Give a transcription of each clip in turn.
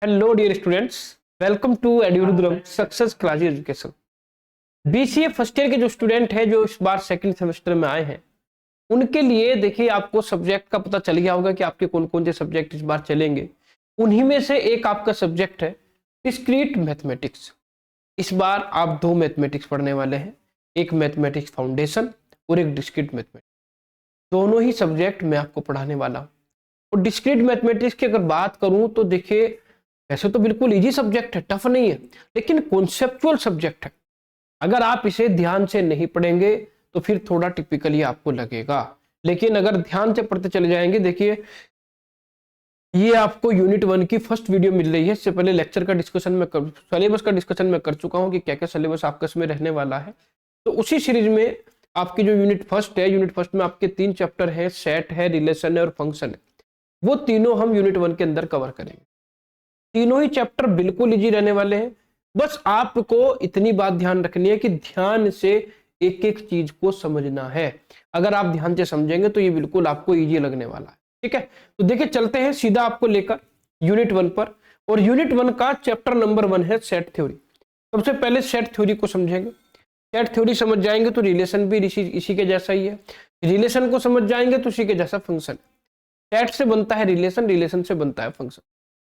Hello dear students, welcome to Edurudram success class education. BCA first year के जो student हैं जो इस बार सेकंड सेमेस्टर में आए हैं, उनके लिए देखिए आपको सब्जेक्ट का पता चल गया होगा कि आपके कौन कौन से सब्जेक्ट इस बार चलेंगे। उन्हीं में से एक आपका सब्जेक्ट है डिस्क्रीट मैथमेटिक्स। इस बार आप दो मैथमेटिक्स पढ़ने वाले हैं, एक मैथमेटिक्स फाउंडेशन और एक डिस्क्रीट मैथमेटिक्स। दोनों ही सब्जेक्ट मैं आपको पढ़ाने वाला हूँ। और डिस्क्रीट मैथमेटिक्स की अगर बात करूं तो देखिए वैसे तो बिल्कुल इजी सब्जेक्ट है, टफ नहीं है, लेकिन कॉन्सेप्चुअल सब्जेक्ट है। अगर आप इसे ध्यान से नहीं पढ़ेंगे तो फिर थोड़ा टिपिकली आपको लगेगा, लेकिन अगर ध्यान से पढ़ते चले जाएंगे, देखिए ये आपको यूनिट 1 की फर्स्ट वीडियो मिल रही है। इससे पहले लेक्चर का डिस्कशन में सिलेबस का डिस्कशन में कर चुका हूं कि क्या क्या सिलेबस आपका इसमें रहने वाला है। तो उसी सीरीज में आपकी जो यूनिट फर्स्ट है, यूनिट फर्स्ट में आपके 3 चैप्टर है, सेट है, रिलेशन है और फंक्शन है। वो तीनों हम यूनिट 1 के अंदर कवर करेंगे। तीनों ही चैप्टर बिल्कुल इजी रहने वाले हैं। बस आपको इतनी बात ध्यान रखनी है कि ध्यान से एक एक चीज को समझना है। अगर आप ध्यान से समझेंगे तो ये बिल्कुल आपको इजी लगने वाला है। ठीक है, तो देखिए चलते हैं सीधा आपको लेकर यूनिट 1 पर। और यूनिट 1 का चैप्टर नंबर 1 है सेट थ्योरी। सबसे पहले सेट थ्योरी को समझेंगे। सेट थ्योरी समझ जाएंगे तो रिलेशन भी इसी के जैसा ही है। रिलेशन को समझ जाएंगे तो इसी के जैसा फंक्शन। सेट से बनता है रिलेशन, रिलेशन से बनता है फंक्शन।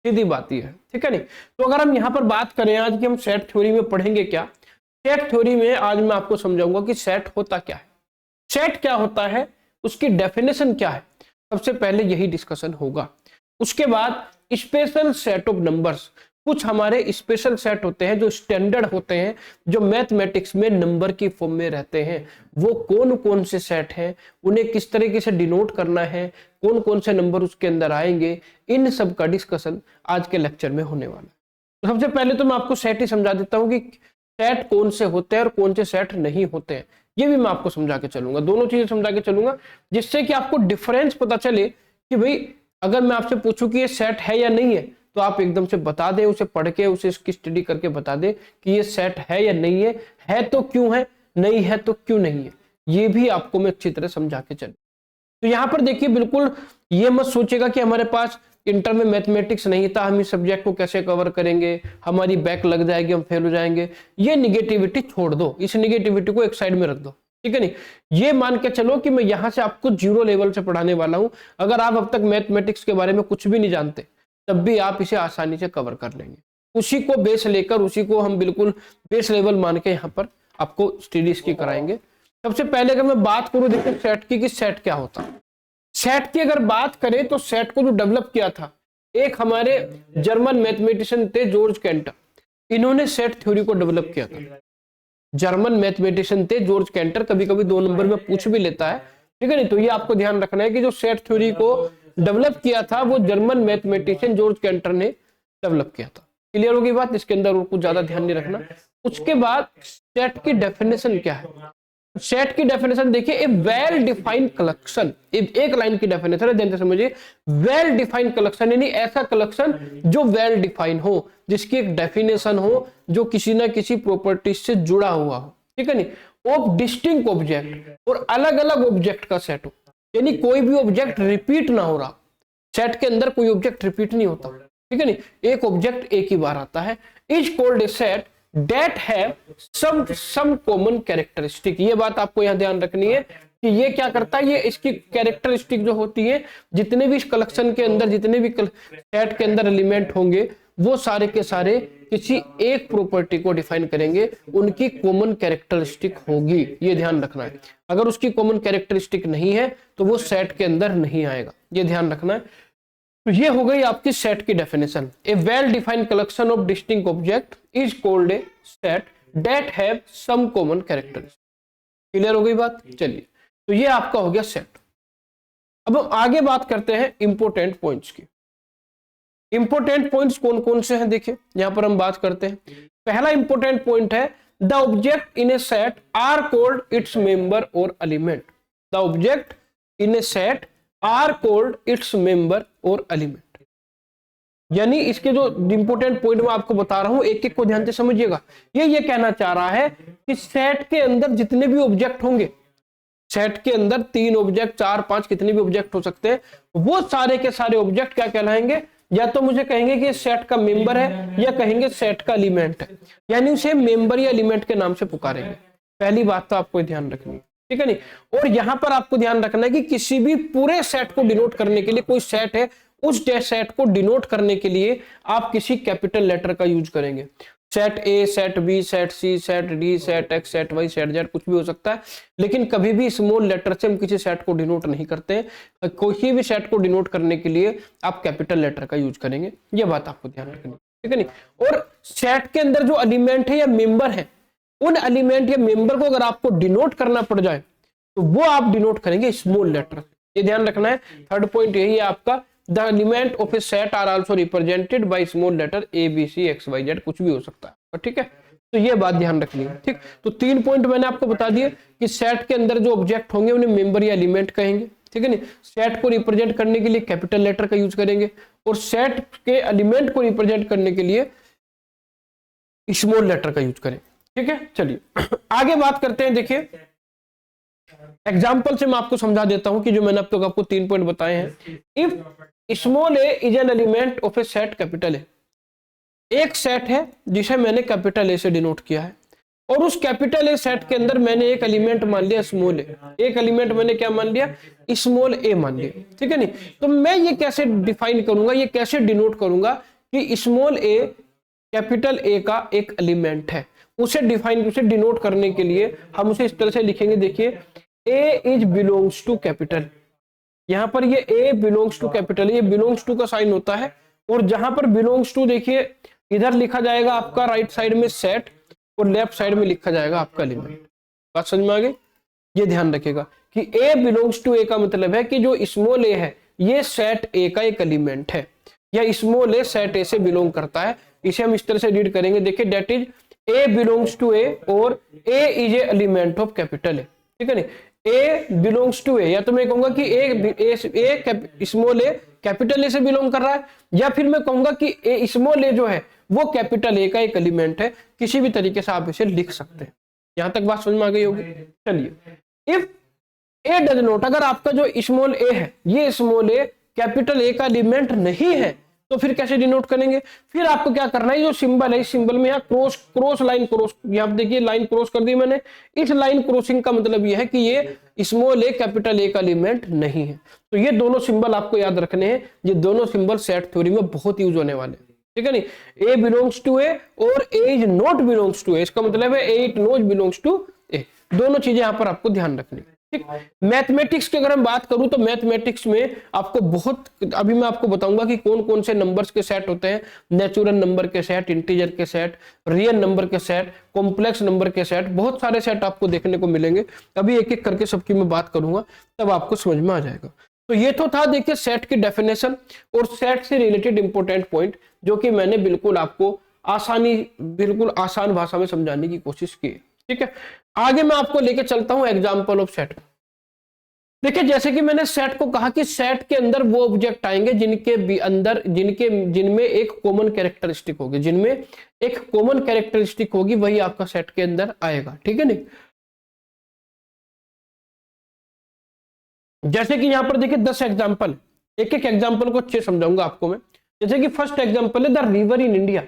सीधी बात ही है, ठीक है नहीं। तो अगर हम यहाँ पर बात करें आज की, हम सेट थ्योरी में पढ़ेंगे क्या। सेट थ्योरी में आज मैं आपको समझाऊंगा कि सेट होता क्या है, सेट क्या होता है, उसकी डेफिनेशन क्या है। सबसे पहले यही डिस्कशन होगा। उसके बाद स्पेशल सेट ऑफ नंबर्स। कुछ हमारे स्पेशल सेट होते हैं जो स्टैंडर्ड होते हैं, जो मैथमेटिक्स में नंबर की फॉर्म में रहते हैं। वो कौन कौन से सेट हैं, उन्हें किस तरीके से डिनोट करना है, कौन कौन से नंबर उसके अंदर आएंगे, इन सब का डिस्कशन आज के लेक्चर में होने वाला है। तो सबसे पहले तो मैं आपको सेट ही समझा देता हूं कि सेट कौन से होते हैं और कौन से सेट नहीं होते हैं। ये भी मैं आपको समझा के चलूंगा, दोनों चीजें समझा के चलूंगा, जिससे कि आपको डिफरेंस पता चले कि भाई अगर मैं आपसे पूछूं कि ये सेट है या नहीं है तो आप एकदम से बता दें, उसे पढ़ के उसे इसकी स्टडी करके बता दें कि ये सेट है या नहीं है तो क्यों है, नहीं है तो क्यों नहीं है। ये भी आपको मैं अच्छी तरह समझा के चलूं। तो यहां पर देखिए बिल्कुल ये मत सोचेगा कि हमारे पास इंटर में मैथमेटिक्स नहीं था, हम इस सब्जेक्ट को कैसे कवर करेंगे, हमारी बैक लग जाएगी, हम फेल हो जाएंगे। ये निगेटिविटी छोड़ दो, इस निगेटिविटी को एक साइड में रख दो, ठीक है नहीं। ये मान के चलो कि मैं यहां से आपको 0 लेवल से पढ़ाने वाला हूं। अगर आप अब तक मैथमेटिक्स के बारे में कुछ भी नहीं जानते तब भी आप इसे आसानी से कवर कर लेंगे। उसी को बेस लेकर, उसी को हम बिल्कुल बेस लेवल मान के यहाँ पर आपको स्टडी इसकी कराएंगे। सबसे पहले अगर मैं बात करूं देखिए सेट की, कि सेट क्या होता है। सेट की अगर बात करें तो सेट को जो डेवलप किया था एक हमारे जर्मन मैथमेटिशियन थे जॉर्ज कैंटर। इन्होंने सेट थ्योरी को डेवलप किया था। जर्मन मैथमेटिशियन थे जॉर्ज कैंटर, कभी कभी 2 नंबर में पूछ भी लेता है, ठीक है नहीं। तो ये आपको ध्यान रखना है कि जो सेट थ्योरी को डेवलप किया था वो जर्मन मैथमेटिशियन जॉर्ज कैंटर ने डेवलप किया था। क्लियर होगी बात, इसके अंदर और कुछ ज्यादा ध्यान नहीं रखना। उसके बाद सेट की डेफिनेशन क्या है। सेट की डेफिनेशन देखिए, ए वेल डिफाइंड कलेक्शन। एक लाइन की डेफिनेशन है, ध्यान से समझिए। वेल डिफाइंड कलेक्शन यानी ऐसा कलेक्शन जो वेल डिफाइन हो, जिसकी एक डेफिनेशन हो, जो किसी ना किसी प्रॉपर्टी से जुड़ा हुआ हो, ठीक है नहीं। ऑफ डिस्टिंक्ट ऑब्जेक्ट, और अलग अलग ऑब्जेक्ट का सेट हो, यानी कोई भी ऑब्जेक्ट रिपीट ना हो रहा। सेट के अंदर कोई ऑब्जेक्ट रिपीट नहीं होता, ठीक है नहीं, एक ऑब्जेक्ट एक ही बार आता है। Is called a set that have some common characteristic. ये बात आपको यहां ध्यान रखनी है कि ये क्या करता है, ये इसकी कैरेक्टरिस्टिक जो होती है, जितने भी इस कलेक्शन के अंदर, जितने भी सेट के अंदर एलिमेंट होंगे, वो सारे के सारे किसी एक प्रॉपर्टी को डिफाइन करेंगे, उनकी कॉमन कैरेक्टरिस्टिक होगी। ये ध्यान रखना है। अगर उसकी कॉमन कैरेक्टरिस्टिक नहीं है तो वो सेट के अंदर नहीं आएगा, ये ध्यान रखना है। तो ये हो गई आपकी सेट की definition. A well defined collection of distinct object is called a set that have some common characteristic. Clear हो गई बात, चलिए। तो ये आपका हो गया सेट। अब हम आगे बात करते हैं इंपोर्टेंट पॉइंट्स की। इंपोर्टेंट पॉइंट्स कौन कौन से हैं, देखिए यहां पर हम बात करते हैं। पहला इंपोर्टेंट पॉइंट है the object in a set are called its member or element. The object in a set are called its member or element. यानी इसके जो इंपोर्टेंट पॉइंट मैं आपको बता रहा हूं, एक एक को ध्यान से समझिएगा। ये कहना चाह रहा है कि सेट के अंदर जितने भी ऑब्जेक्ट होंगे, सेट के अंदर 3 ऑब्जेक्ट, 4, 5 कितने भी ऑब्जेक्ट हो सकते हैं, वो सारे के सारे ऑब्जेक्ट क्या कहलाएंगे, या तो मुझे कहेंगे कि सेट का मेंबर है या कहेंगे सेट का एलिमेंट है, यानी उसे मेंबर या एलिमेंट के नाम से पुकारेंगे। पहली बात तो आपको ध्यान रखनी है, ठीक है नहीं। और यहां पर आपको ध्यान रखना है कि किसी भी पूरे सेट को डिनोट करने के लिए, कोई सेट है उस सेट को डिनोट करने के लिए आप किसी कैपिटल लेटर का यूज करेंगे। Set A, set B, set C, set D, set X, set Y, set Z, कुछ भी हो सकता है, लेकिन कभी भी स्मॉल लेटर से हम किसी सेट को डिनोट नहीं करते हैं। कोई भी सेट को डिनोट करने के लिए आप कैपिटल लेटर का यूज करेंगे, यह बात आपको ध्यान रखनी है, ठीक है नहीं। और सेट के अंदर जो एलिमेंट है या मेंबर है, उन एलिमेंट या मेंबर को अगर आपको डिनोट करना पड़ जाए तो वो आप डिनोट करेंगे स्मॉल लेटर, ये ध्यान रखना है। थर्ड पॉइंट यही है आपका, the element of a set are also represented by small letter a b c x y z, कुछ भी हो सकता है, ठीक है। तो ये बात ध्यान रखनी है, ठीक। तो 3 पॉइंट मैंने आपको बता दिए कि सेट के अंदर जो ऑब्जेक्ट होंगे उन्हें मेंबर या एलिमेंट कहेंगे, ठीक है नहीं। सेट को रिप्रेजेंट करने के लिए कैपिटल लेटर का यूज करेंगे और सेट के एलिमेंट को रिप्रेजेंट करने के लिए स्मॉल लेटर का यूज करें, ठीक है। चलिए आगे बात करते हैं। देखिए एग्जाम्पल से मैं आपको समझा देता हूं कि जो मैंने अब तक आपको 3 पॉइंट बताए हैं। If small A is an element of a set capital A, एक सेट है जिसे मैंने कैपिटल ए से डिनोट किया है और उस कैपिटल ए सेट के अंदर मैंने एक एलिमेंट मान लिया स्मॉल ए, एक एलिमेंट मैंने क्या मान लिया, स्मॉल ए मान लिया, ठीक है नहीं। तो मैं ये कैसे डिफाइन करूंगा, ये कैसे डिनोट करूंगा कि स्मॉल ए कैपिटल ए का एक एलिमेंट है। उसे डिफाइन, उसे डिनोट करने के लिए हम उसे इस तरह से लिखेंगे। देखिए ए इज बिलोंग्स टू कैपिटल, यहां पर ये ए बिलोंग्स टू कैपिटल, ये बिलोंग्स टू का साइन होता है और जहां पर बिलोंग्स टू देखिए इधर लिखा जाएगा आपका राइट साइड में सेट और लेफ्ट साइड में लिखा जाएगा आपका एलिमेंट। बात समझ में आ गई? ये ध्यान रखिएगा कि ए बिलोंग्स टू ए का मतलब है कि जो स्मॉल ए है ये सेट ए का एक एलिमेंट है, या स्मॉल ए सेट ए से बिलोंग करता है। इसे हम इस तरह से रीड करेंगे, देखिए that is a belongs to A or a is a element of capital A, ठीक है नहीं। ए बिलोंग्स टू ए, या तो मैं कहूंगा कि ए स्मॉल ए कैपिटल ए से बिलोंग कर रहा है, या फिर मैं कहूंगा कि ए स्मॉल ए जो है वो कैपिटल ए का एक एलिमेंट है। किसी भी तरीके से आप इसे लिख सकते हैं। यहां तक बात समझ में आ गई होगी। चलिए इफ ए डज नॉट, अगर आपका जो स्मॉल ए है ये स्मॉल ए कैपिटल ए का एलिमेंट नहीं है तो फिर कैसे डिनोट करेंगे? फिर आपको क्या करना है, जो सिंबल है इस सिंबल में यहाँ क्रॉस लाइन क्रॉस, यहाँ देखिए लाइन क्रॉस कर दी मैंने। इस लाइन क्रॉसिंग का मतलब यह है कि ये स्मॉल ए कैपिटल ए का एलिमेंट नहीं है। तो ये दोनों सिंबल आपको याद रखने हैं, ये दोनों सिंबल सेट थ्योरी में बहुत यूज होने वाले हैं, ठीक है नहीं। ए belongs to A or a is not belongs to ए, इसका मतलब है ए इट नॉट बिलोंग्स टू ए। दोनों चीजें यहाँ पर आपको ध्यान रखनी है, ठीक। मैथमेटिक्स की अगर हम बात करूं तो मैथमेटिक्स में आपको बहुत, अभी मैं आपको बताऊंगा कि कौन कौन से नंबर्स के सेट होते हैं। नेचुरल नंबर के सेट, इंटीजर के सेट, रियल नंबर के सेट, कॉम्प्लेक्स नंबर के सेट, बहुत सारे सेट आपको देखने को मिलेंगे। अभी एक एक करके सबकी मैं बात करूंगा, तब आपको समझ में आ जाएगा। तो ये तो था देखिए सेट की डेफिनेशन और सेट से रिलेटेड इंपॉर्टेंट पॉइंट, जो कि मैंने बिल्कुल आपको बिल्कुल आसान भाषा में समझाने की कोशिश की, ठीक है। आगे मैं आपको लेके चलता हूं एग्जांपल ऑफ सेट। देखिए जैसे कि मैंने सेट को कहा कि सेट के अंदर वो ऑब्जेक्ट आएंगे जिनमें एक कॉमन कैरेक्टरिस्टिक होगी, जिनमें एक कॉमन कैरेक्टरिस्टिक होगी, वही आपका सेट के अंदर आएगा, ठीक है नहीं। जैसे कि यहां पर देखिए 10 एग्जांपल, एक एक एग्जांपल को अच्छे समझाऊंगा आपको मैं। जैसे कि फर्स्ट एग्जांपल है the river in India,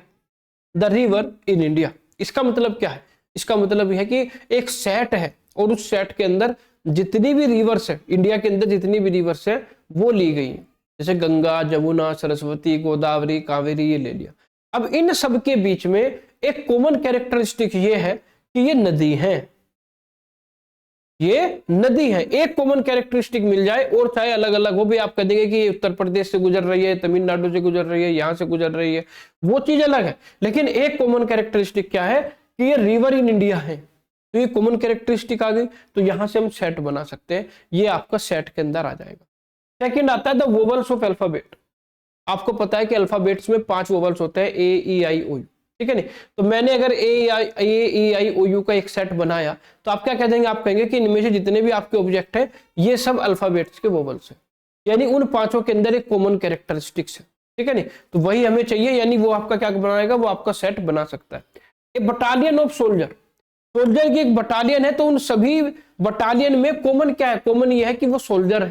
the river in India. इसका मतलब क्या है? इसका मतलब यह है कि एक सेट है और उस सेट के अंदर जितनी भी रिवर्स है, इंडिया के अंदर जितनी भी रिवर्स है वो ली गई है। जैसे गंगा, जमुना, सरस्वती, गोदावरी, कावेरी, ये ले लिया। अब इन सब के बीच में एक कॉमन कैरेक्टरिस्टिक ये है कि ये नदी है, ये नदी है। एक कॉमन कैरेक्टरिस्टिक मिल जाए और चाहे अलग अलग हो भी, आप कह देंगे कि ये उत्तर प्रदेश से गुजर रही है, तमिलनाडु से गुजर रही है, यहां से गुजर रही है, वो चीज अलग है। लेकिन एक कॉमन कैरेक्टरिस्टिक क्या है कि ये रिवर इन इंडिया है, तो ये कॉमन कैरेक्टरिस्टिक आ गई, तो यहां से हम सेट बना सकते हैं। ये आपका सेट के अंदर आ जाएगा। सेकंड आता है द वोवल्स ऑफ अल्फाबेट। आपको पता है कि अल्फाबेट्स में 5 वोवल्स होते हैं, ए ई आई ओ यू, ठीक है नहीं। तो मैंने अगर ए ई आई ओ यू का एक सेट बनाया तो आप क्या कह देंगे? आप कहेंगे कि इनमें से जितने भी आपके ऑब्जेक्ट है ये सब अल्फाबेट्स के वोवल्स है, यानी उन 5 के अंदर एक कॉमन कैरेक्टरिस्टिक्स है, ठीक है नहीं। तो वही हमें चाहिए, यानी वो आपका क्या बनाएगा, वो आपका सेट बना सकता है। ए बटालियन ऑफ सोल्जर, सोल्जर की एक बटालियन है, तो उन सभी बटालियन में कॉमन क्या है? कॉमन ये है कि वो सोल्जर है,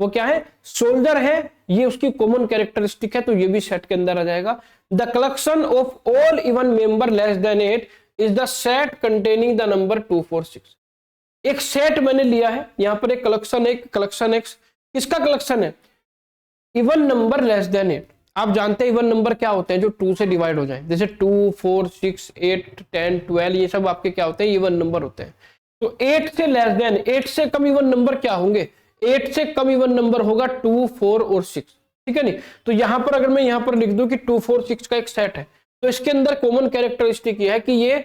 वो क्या है, सोल्जर है, ये उसकी कॉमन कैरेक्टरिस्टिक है, तो ये भी सेट के अंदर आ जाएगा। The collection of all even member less than 8 is the set containing the number 2 4 6। एक सेट मैंने लिया है, यहां पर एक कलेक्शन एक्स, किसका कलेक्शन है, इवन नंबर लेस देन 8। आप जानते हैं इवन नंबर क्या होते हैं, जो 2 से डिवाइड हो जाए, जैसे 2 4 6 8 10 12, ये सब आपके क्या होते हैं, इवन नंबर होते हैं। तो 8 से लेस देन, 8 से कम इवन नंबर क्या होंगे, 8 से कम इवन नंबर होगा 2 4 और 6, ठीक है नहीं। तो यहां पर अगर मैं यहां पर लिख दूं कि 2 4 6 का एक सेट है, तो इसके अंदर कॉमन कैरेक्टरिस्टिक ये है कि ये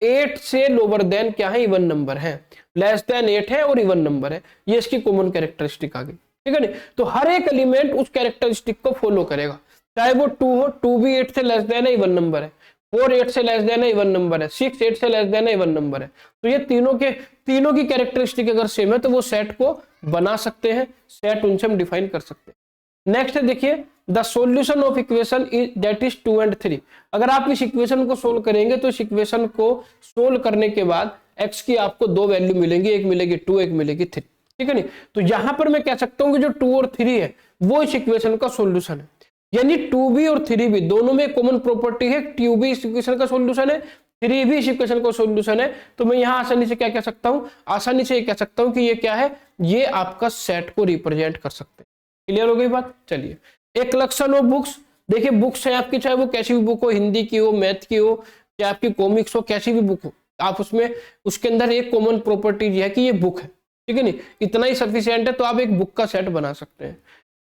8 से लोअर देन क्या है, इवन नंबर है, लेस देन 8 है और इवन नंबर है, ये इसकी कॉमन कैरेक्टरिस्टिक आ गई, ठीक है नहीं। तो हर एक एलिमेंट उस कैरेक्टरिस्टिक को फॉलो करेगा, चाहे वो 2 हो, 2 भी 8 से लेस देन है, इवन नंबर है, 4 8 से लेस देन है, इवन नंबर है, 6 8 से लेस देन है, इवन नंबर है। तो ये तीनों की कैरेक्टरिस्टिक अगर सेम है तो वो सेट को बना सकते हैं, सेट उनसे हम डिफाइन कर सकते हैं। नेक्स्ट है देखिए, the solution of equation is that is 2 and 3। अगर आप इस इक्वेशन को सोल्व करेंगे तो इस इक्वेशन को सोल्व करने के बाद x की आपको 2 वैल्यू मिलेंगी, एक मिलेगी 2, एक मिलेगी 3, ठीक है नहीं। तो यहां पर मैं कह सकता हूं कि जो 2 और 3 है वो इस इक्वेशन का सॉल्यूशन है, यानी 2b और 3b दोनों में कॉमन प्रॉपर्टी है, 2b इस इक्वेशन का सॉल्यूशन है, 3b इस इक्वेशन का सॉल्यूशन है। तो मैं यहां आसानी से क्या कह सकता हूं, आसानी से ये कह सकता हूं कि ये क्या है, ये आपका सेट को रिप्रेजेंट कर सकते हैं। क्लियर हो गई बात। चलिए, एक कलेक्शन ऑफ बुक्स, देखिए बुक्स है आपकी, चाहे वो कैसी भी बुक हो, हिंदी की हो, मैथ की हो, चाहे आपकी कॉमिक्स हो, कैसी भी बुक हो, आप उसमें उसके अंदर एक कॉमन प्रॉपर्टी है कि ये बुक है, ठीक है नहीं, इतना ही सफिशिएंट है, तो आप एक बुक का सेट बना सकते हैं।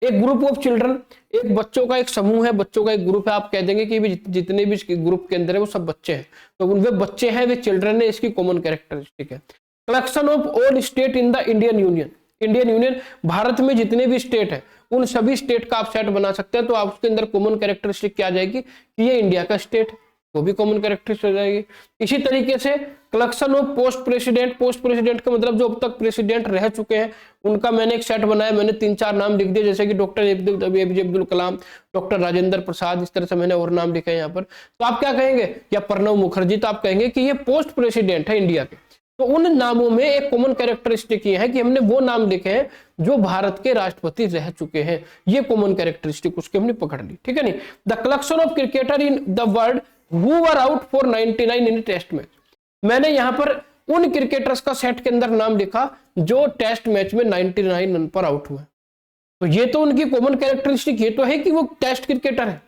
एक ग्रुप ऑफ चिल्ड्रन, एक बच्चों का एक समूह है, बच्चों का एक ग्रुप है, आप कह देंगे कि जितने भी ग्रुप के अंदर है वो सब बच्चे हैं, तो वे बच्चे हैं, वे चिल्ड्रन है, इसकी कॉमन कैरेक्टरिस्टिक है। Collection of all state in the Indian union, Indian union Bharat में जितने भी स्टेट है उन सभी स्टेट का आप सेट बना सकते हैं, तो आप उसके अंदर कॉमन कैरेक्टरिस्टिक क्या आ जाएगी कि ये इंडिया का स्टेट है, वो भी कॉमन कैरेक्टरिस्टिक हो जाएगी। इसी तरीके से collection of post president, post president का मतलब जो अब तक प्रेसिडेंट रह चुके हैं उनका मैंने एक सेट बनाया, मैंने 3-4 नाम लिख दिए, जैसे कि doctor APJ Abdul Kalam, doctor Rajendra Prasad, इस तरह से मैंने और नाम लिखे हैं यहाँ पर। तो आप क्या कहेंगे, या प्रणब मुखर्जी, तो आप कहेंगे कि ये पोस्ट प्रेसिडेंट है इंडिया के। तो उन नामों में एक कॉमन कैरेक्टरिस्टिक ये है कि हमने वो नाम लिखे हैं जो भारत के राष्ट्रपति रह चुके हैं, ये कॉमन कैरेक्टरिस्टिक उसके हमने पकड़ ली, ठीक है नहीं। The collection of cricketer in the world who were out for 99 in test match, मैंने यहां पर उन क्रिकेटर्स का सेट के अंदर नाम लिखा जो टेस्ट मैच में 99 रन पर आउट हुए। तो ये तो उनकी कॉमन कैरेक्टरिस्टिक ये तो है कि वो टेस्ट क्रिकेटर है,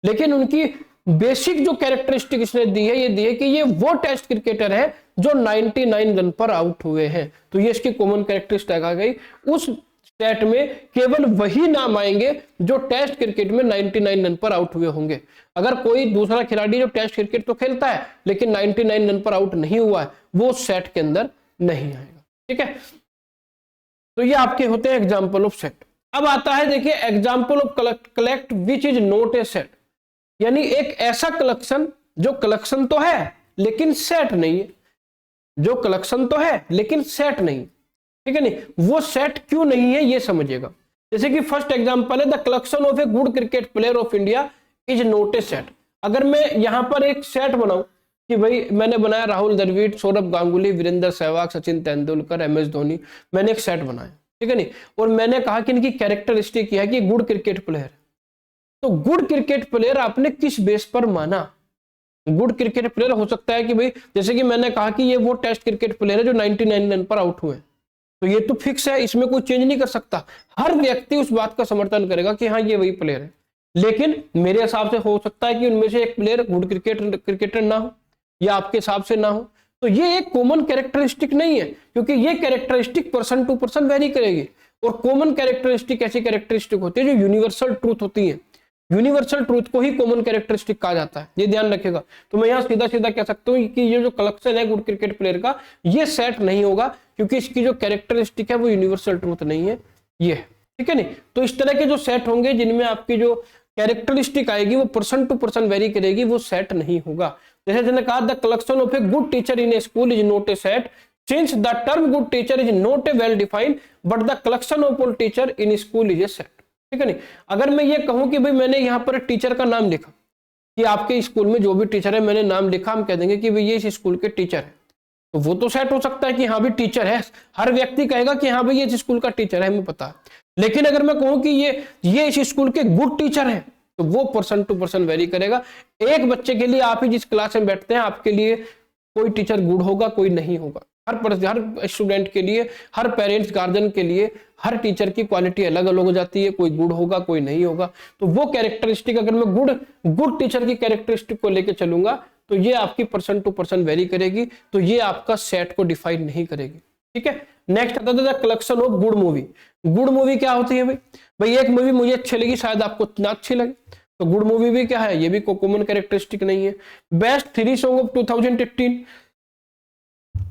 लेकिन उनकी बेसिक जो कैरेक्टरिस्टिक इसने दी है, ये दी है कि ये वो टेस्ट क्रिकेटर है जो 99 रन पर आउट हुए हैं। तो ये इसकी कॉमन कैरेक्टरिस्टिक आ गई। उस स्टेट में केवल वही नाम आएंगे जो टेस्ट क्रिकेट में 99 रन पर आउट हुए होंगे। अगर कोई दूसरा खिलाड़ी जो टेस्ट क्रिकेट तो खेलता है लेकिन 99 रन पर आउट नहीं हुआ है, वो सेट के अंदर नहीं आएगा, ठीक है। तो ये आपके होते हैं एग्जाम्पल ऑफ सेट। अब आता है देखिए example of collect which is not a set, यानी एक ऐसा कलेक्शन जो कलेक्शन तो है लेकिन सेट नहीं है, जो कलेक्शन तो है लेकिन सेट नहीं, ठीक है नहीं। वो सेट क्यों नहीं है ये समझिएगा। जैसे कि फर्स्ट एग्जांपल है the collection of a good cricket player of India is not a set. अगर मैं यहां पर एक सेट बनाऊं कि भाई मैंने बनाया राहुल द्रविड़, सौरभ गांगुली, वीरेंद्र सहवाग, सचिन तेंदुलकर, MS धोनी, मैंने एक सेट बनाया, ठीक है नहीं, और मैंने कहा कि इनकी कैरेक्टरिस्टिक है कि गुड क्रिकेट प्लेयर। तो गुड क्रिकेट प्लेयर आपने किस बेस पर माना? गुड क्रिकेट प्लेयर हो सकता है कि भाई जैसे कि मैंने कहा कि ये वो टेस्ट क्रिकेट प्लेयर है जो 99 रन पर आउट हुए, तो ये तो फिक्स है, इसमें कोई चेंज नहीं कर सकता। हर व्यक्ति उस बात का समर्थन करेगा कि हाँ ये वही प्लेयर है। लेकिन मेरे हिसाब से हो सकता है कि उनमें से एक प्लेयर गुड क्रिकेटर ना हो या आपके हिसाब से ना हो। तो ये एक कॉमन कैरेक्टरिस्टिक नहीं है, क्योंकि ये characteristic person to person vary करेगी। और कॉमन कैरेक्टरिस्टिक ऐसी कैरेक्टरिस्टिक होती है जो यूनिवर्सल ट्रूथ होती है। यूनिवर्सल ट्रूथ को ही कॉमन कैरेक्टरिस्टिक कहा जाता है, ये ध्यान रखेगा। तो मैं यहाँ सीधा सीधा कह सकता हूँ कि ये जो कलेक्शन है गुड क्रिकेट प्लेयर का, ये सेट नहीं होगा, क्योंकि इसकी जो कैरेक्टरिस्टिक है वो यूनिवर्सल ट्रूथ नहीं है, ये है, ठीक है नहीं। तो इस तरह के जो सेट होंगे जिनमें आपकी जो कैरेक्टरिस्टिक आएगी वो पर्सन टू पर्सन वेरी करेगी, वो सेट नहीं होगा। जैसे मैंने कहा the collection of a good teacher in A school is not a set since the term good teacher is not a well defined but the collection of all teacher in school is a set, ठीक है नहीं। अगर मैं ये कहूं कि भाई मैंने यहाँ पर टीचर का नाम लिखा कि आपके स्कूल में जो भी टीचर है मैंने नाम लिखा, हम कह देंगे कि भाई ये इस स्कूल के टीचर है। तो वो तो सेट हो सकता है कि हाँ भी टीचर है, हर व्यक्ति कहेगा कि हाँ भाई ये इस स्कूल का टीचर है, हमें पता है। लेकिन अगर मैं कहूं कि ये इस स्कूल के गुड टीचर हैं, तो वो पर्सन टू पर्सन वेरी करेगा। एक बच्चे के लिए आप ही जिस क्लास में बैठते हैं, आपके लिए कोई टीचर गुड होगा, कोई नहीं होगा। हर स्टूडेंट के लिए, हर पेरेंट्स गार्जियन के लिए हर टीचर की क्वालिटी अलग अलग हो जाती है, कोई गुड होगा, कोई नहीं होगा। तो वो कैरेक्टरिस्टिक, अगर मैं गुड टीचर की कैरेक्टरिस्टिक को लेकर चलूंगा, तो ये आपकी पर्सन टू पर्सन वेरी करेगी, तो ये आपका सेट को डिफाइन नहीं करेगी। ठीक है, नेक्स्ट आता था collection of good movie. Good movie क्या होती है भाई एक मूवी मुझे अच्छी लगी, शायद आपको ना अच्छी लगे, तो गुड मूवी भी क्या है, ये भी कॉमन कैरेक्टरिस्टिक नहीं है। बेस्ट 3 सॉन्ग ऑफ 2018,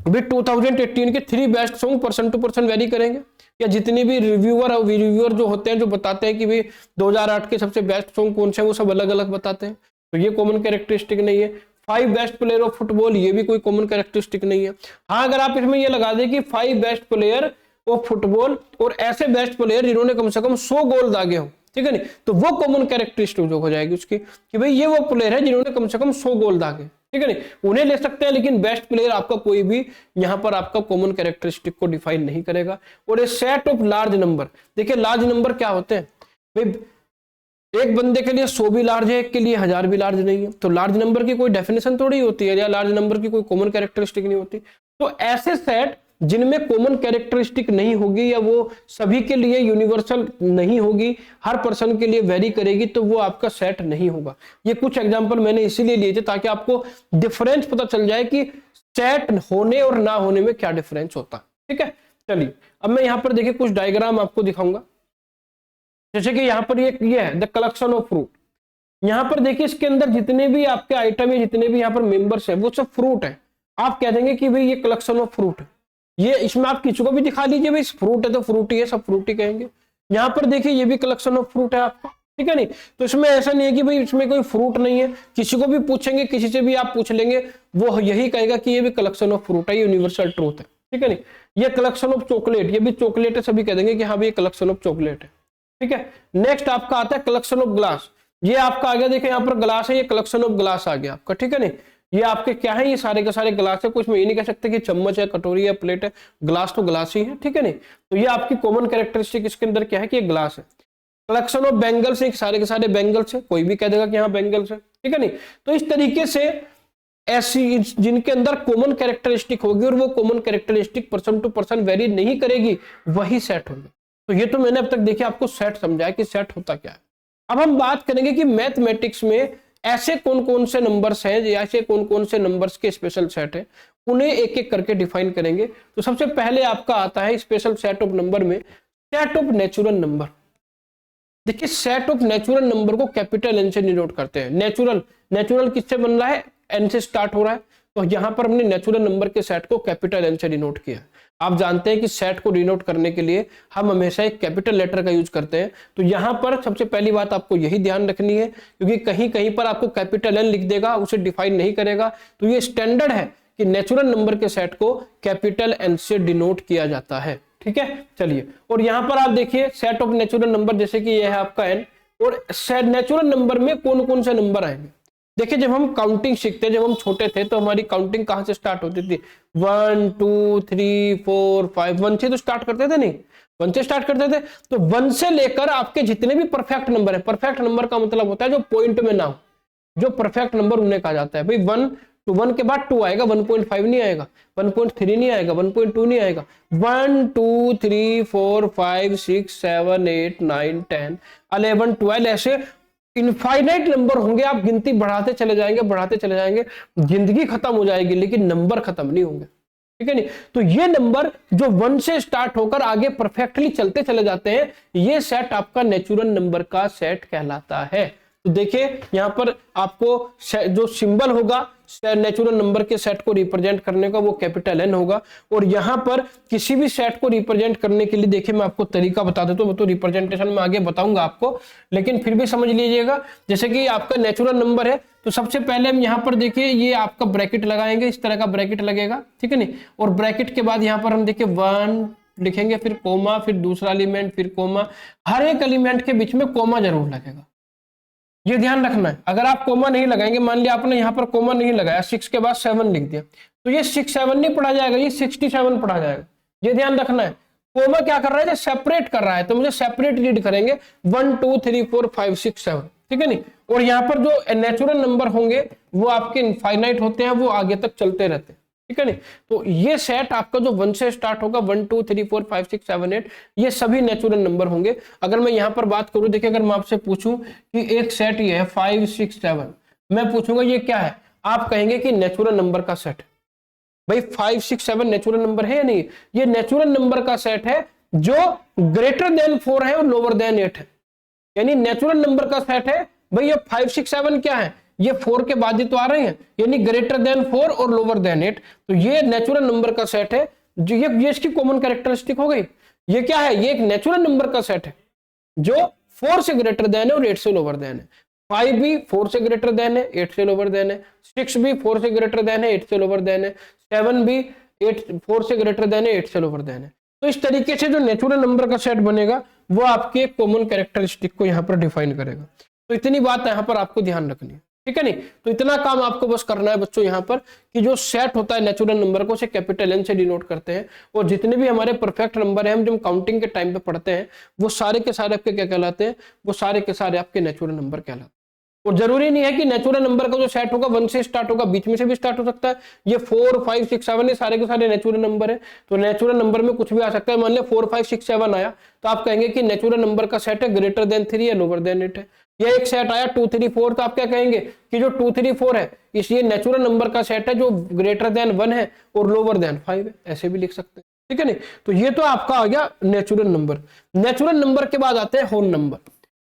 भी 2018 के 3 best song person to person vary करेंगे, या जितने भी रिव्यूअर जो होते हैं, जो बताते हैं कि भाई 2008 के सबसे बेस्ट सॉन्ग कौन से हैं, वो सब अलग अलग बताते हैं, तो ये कॉमन कैरेक्टरिस्टिक नहीं है। 5 बेस्ट प्लेयर ऑफ फुटबॉल, ये भी कोई कॉमन कैरेक्टरिस्टिक नहीं है। हाँ, अगर आप इसमें ये लगा दें कि 5 बेस्ट प्लेयर ऑफ फुटबॉल और ऐसे बेस्ट प्लेयर जिन्होंने कम से कम 100 गोल दागे हो, ठीक है नहीं, तो वो कॉमन कैरेक्टरिस्टिक जो हो जाएगी उसकी, कि भाई ये वो प्लेयर है जिन्होंने कम से कम 100 गोल दागे, ठीक है नहीं, उन्हें ले सकते हैं। लेकिन बेस्ट प्लेयर आपका कोई भी यहां पर आपका कॉमन कैरेक्टरिस्टिक को डिफाइन नहीं करेगा। और ए सेट ऑफ लार्ज नंबर, देखिए लार्ज नंबर क्या होते हैं भाई, एक बंदे के लिए 100 भी लार्ज है, एक के लिए 1000 भी लार्ज नहीं है, तो लार्ज नंबर की कोई डेफिनेशन थोड़ी होती है, या लार्ज नंबर की कोई कॉमन कैरेक्टरिस्टिक नहीं होती। तो ऐसे सेट जिनमें कॉमन कैरेक्टरिस्टिक नहीं होगी, या वो सभी के लिए यूनिवर्सल नहीं होगी, हर पर्सन के लिए वेरी करेगी, तो वो आपका सेट नहीं होगा। ये कुछ एग्जांपल मैंने इसीलिए लिए थे ताकि आपको डिफरेंस पता चल जाए कि सेट होने और ना होने में क्या डिफरेंस होता है। ठीक है, चलिए अब मैं यहाँ पर देखिए कुछ डायग्राम आपको दिखाऊंगा। जैसे कि यहाँ पर ये है द कलेक्शन ऑफ फ्रूट। यहाँ पर देखिए इसके अंदर जितने भी आपके आइटम है, जितने भी यहाँ पर मेंबर्स है, वो सब फ्रूट है। आप कह देंगे कि भाई ये कलेक्शन ऑफ फ्रूट है, ये इसमें आप किसी को भी दिखा लीजिए भाई फ्रूट है तो फ्रूट ही है, सब फ्रूट ही कहेंगे। यहाँ पर देखिए ये भी कलेक्शन ऑफ फ्रूट है आपका, ठीक है नहीं। तो इसमें ऐसा नहीं है कि भाई इसमें कोई फ्रूट नहीं है, किसी को भी पूछेंगे, किसी से भी आप पूछ लेंगे, वो यही कहेगा कि ये भी कलेक्शन ऑफ फ्रूट है, ये यूनिवर्सल ट्रूथ है, ठीक है नहीं। ये कलेक्शन ऑफ चॉकलेट, ये भी चॉकलेट है, सभी कह देंगे कि हाँ भाई कलेक्शन ऑफ चॉकलेट है, ठीक है। नेक्स्ट आपका आता है कलेक्शन ऑफ ग्लास। ये आपका आ गया, देखिए यहाँ पर ग्लास है, ये कलेक्शन ऑफ ग्लास आ गया आपका, ठीक है नहीं। ये आपके क्या है, ये सारे के सारे ग्लास है, कुछ में ये नहीं कह सकते कि चम्मच है, कटोरी है, प्लेट है, ग्लास तो ग्लास ही है, ठीक है नहीं। तो ये आपकी कॉमन कैरेक्टरिस्टिक इसके अंदर क्या है कि ये ग्लास है। कलेक्शन ऑफ बैंगल्स है, सारे के सारे बैंगल्स है, कोई भी कह देगा कि हाँ बैंगल्स है, ठीक है नहीं। तो इस तरीके से ऐसी जिनके अंदर कॉमन कैरेक्टरिस्टिक होगी और वो common characteristic person to person vary नहीं करेगी, वही सेट होगी। तो ये तो मैंने अब तक देखिए आपको सेट समझाया कि सेट होता क्या है। अब हम बात करेंगे कि मैथमेटिक्स में ऐसे कौन कौन से नंबर्स हैं, या ऐसे कौन कौन से नंबर्स के स्पेशल सेट है, उन्हें एक एक करके डिफाइन करेंगे। तो सबसे पहले आपका आता है स्पेशल सेट ऑफ नंबर में सेट ऑफ नेचुरल नंबर। देखिए सेट ऑफ नेचुरल नंबर को कैपिटल एन से डिनोट करते हैं। नेचुरल किससे बन रहा है, एन से स्टार्ट हो रहा है, तो यहां पर हमने नेचुरल नंबर के सेट को कैपिटल एन से डिनोट किया। आप जानते हैं कि सेट को डिनोट करने के लिए हम हमेशा एक कैपिटल लेटर का यूज करते हैं। तो यहां पर सबसे पहली बात आपको यही ध्यान रखनी है, क्योंकि कहीं कहीं पर आपको कैपिटल एन लिख देगा, उसे डिफाइन नहीं करेगा। तो ये स्टैंडर्ड है कि नेचुरल नंबर के सेट को कैपिटल एन से डिनोट किया जाता है, ठीक है। चलिए, और यहां पर आप देखिए सेट ऑफ नेचुरल नंबर, जैसे कि यह है आपका एन, और नेचुरल नंबर में कौन कौन से नंबर आएंगे। देखिए जब हम काउंटिंग सीखते, जब हम छोटे थे तो हमारी काउंटिंग कहां से स्टार्ट होती थी, 1 2 3 4 5, 1 से तो स्टार्ट करते थे, नहीं 1 से स्टार्ट करते थे। तो 1 से लेकर आपके जितने भी परफेक्ट नंबर है, परफेक्ट नंबर का मतलब होता है जो पॉइंट में ना हो, जो परफेक्ट नंबर उन्हें कहा जाता है। भाई 1 to 1 के बाद 2 आएगा, 1.5 नहीं आएगा, 1.3 नहीं आएगा, 1.2 नहीं आएगा, 1 2 3 4 5 6 7 8 9 10 11 12 ऐसे इनफाइनाइट नंबर होंगे। आप गिनती बढ़ाते चले जाएंगे, जिंदगी खत्म हो जाएगी लेकिन नंबर खत्म नहीं होंगे, ठीक है नहीं। तो ये नंबर जो 1 से स्टार्ट होकर आगे परफेक्टली चलते चले जाते हैं, ये सेट आपका नेचुरल नंबर का सेट कहलाता है। तो देखिए यहां पर आपको जो सिंबल होगा नेचुरल नंबर के सेट को रिप्रेजेंट करने का, वो कैपिटल एन होगा। और यहां पर किसी भी सेट को रिप्रेजेंट करने के लिए देखिए मैं आपको तरीका बता देता हूं, वो तो रिप्रेजेंटेशन में आगे बताऊंगा आपको, लेकिन फिर भी समझ लीजिएगा। जैसे कि आपका नेचुरल नंबर है, तो सबसे पहले हम यहाँ पर देखिए ये आपका ब्रैकेट लगाएंगे, इस तरह का ब्रैकेट लगेगा, ठीक है नहीं। और ब्रैकेट के बाद यहाँ पर हम देखिए 1 लिखेंगे, फिर कोमा, फिर दूसरा एलिमेंट, फिर कोमा। हर एक एलिमेंट के बीच में कोमा जरूर लगेगा, ये ध्यान रखना है। अगर आप कोमा नहीं लगाएंगे, मान लिया आपने यहाँ पर कोमा नहीं लगाया, 6 के बाद 7 लिख दिया, तो ये 6 7 नहीं पढ़ा जाएगा, ये 67 पढ़ा जाएगा। ये ध्यान रखना है। कोमा क्या कर रहा है, सेपरेट कर रहा है, तो मुझे सेपरेट रीड करेंगे 1 2 3 4 5 6 7, ठीक है नहीं। और यहाँ पर जो नेचुरल नंबर होंगे वो आपके इनफाइनाइट होते हैं, वो आगे तक चलते रहते हैं, ठीक है नहीं। तो ये सेट आपका जो 1 से स्टार्ट होगा, 1 2 3 4 5 6 7 8, ये सभी नेचुरल नंबर होंगे। अगर मैं यहाँ पर बात करूं, देखिए अगर मैं आपसे पूछूं कि एक सेट ये है 5 6 7, मैं पूछूंगा ये क्या है, आप कहेंगे कि नेचुरल नंबर का सेट। भाई 5 6 7 नेचुरल नंबर है या नहीं? ये नेचुरल नंबर का सेट है जो ग्रेटर देन 4 है और लोअर देन 8 है, यानी नेचुरल नंबर का सेट है। भाई ये 5 6 7 क्या है, ये 4 के बाद ही तो आ रहे हैं, यानी ग्रेटर देन 4 और लोअर देन 8, तो ये नेचुरल नंबर का सेट है। जो ये इसकी कॉमन कैरेक्टरिस्टिक हो गई। ये क्या है, ये एक नेचुरल नंबर का सेट है जो 4 से ग्रेटर देन है और 8 से लोअर देन है। 5 भी 4 से ग्रेटर देन है, 8 से लोअर देन है। 6 भी 4 से ग्रेटर देन है, 8 से लोअर देन है। 7 भी 4 से ग्रेटर देन है, 8 से लोअर देन है। तो इस तरीके से जो नेचुरल नंबर का सेट बनेगा वो आपके कॉमन कैरेक्टरिस्टिक को यहाँ पर डिफाइन करेगा। तो इतनी बात यहाँ पर आपको ध्यान रखनी है, ठीक है नहीं। तो इतना काम आपको बस करना है बच्चों यहाँ पर कि जो सेट होता है नेचुरल नंबर को, उसे कैपिटल एन से डिनोट करते हैं, और जितने भी हमारे परफेक्ट नंबर है हम जब काउंटिंग के टाइम पे पढ़ते हैं, वो सारे के सारे आपके क्या कहलाते हैं, वो सारे के सारे आपके नेचुरल नंबर कहलाते हैं। और जरूरी नहीं है कि नेचुरल नंबर का जो सेट होगा 1 से स्टार्ट होगा, बीच में से भी स्टार्ट हो सकता है। ये 4 5 6 7 ये सारे के सारे नेचुरल नंबर है, तो नेचुरल नंबर में कुछ भी आ सकता है। मान लिया 4 5 6 7 आया, तो आप कहेंगे कि नेचुरल नंबर का सेट है ग्रेटर देन 3 या लोअर देन 8 है। या एक सेट आया 2 3 4, तो आप क्या कहेंगे कि जो 2 3 4 है ये नेचुरल नंबर का सेट है जो ग्रेटर देन 1 है और लोअर देन 5 है, ऐसे भी लिख सकते हैं, ठीक है नहीं। तो ये तो आपका आ गया नेचुरल नंबर। नेचुरल नंबर के बाद आते हैं होल नंबर,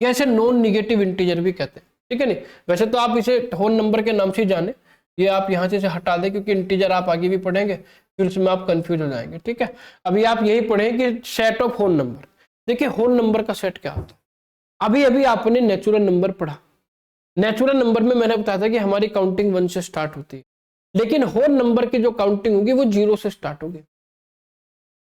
जैसे नॉन निगेटिव इंटीजर भी कहते हैं, ठीक है नहीं। वैसे तो आप इसे होल नंबर के नाम से जाने, ये आप यहाँ से हटा दें क्योंकि इंटीजर आप आगे भी पढ़ेंगे, फिर उसमें आप कंफ्यूज हो जाएंगे, ठीक है। अभी आप यही पढ़ें कि सेट ऑफ होल नंबर। देखिए होल नंबर का सेट क्या होता है। अभी अभी आपने नेचुरल नंबर पढ़ा। नेचुरल नंबर में मैंने बताया था कि हमारी काउंटिंग 1 से स्टार्ट होती है, लेकिन होल नंबर की जो काउंटिंग होगी वो 0 से स्टार्ट होगी।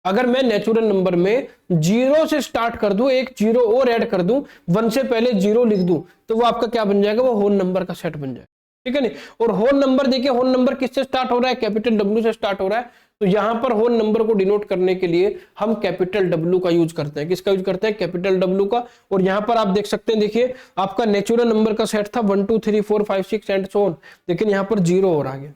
अगर मैं नेचुरल नंबर में 0 से स्टार्ट कर दूं, एक 0 और ऐड कर दूं, 1 से पहले 0 लिख दूं, तो वो आपका क्या बन जाएगा, वो होल नंबर का सेट बन जाएगा, ठीक है नहीं। और होल नंबर देखिए, होल नंबर किससे स्टार्ट हो रहा है, कैपिटल W से स्टार्ट हो रहा है। तो यहां पर होल नंबर को डिनोट करने के लिए हम कैपिटल W का यूज करते हैं। किसका यूज करते हैं, कैपिटल W का। और यहां पर आप देख सकते हैं, देखिए आपका नेचुरल नंबर का सेट था 1 2 3 4 5 6 एंड सो ऑन, लेकिन यहां पर 0 और आ गया।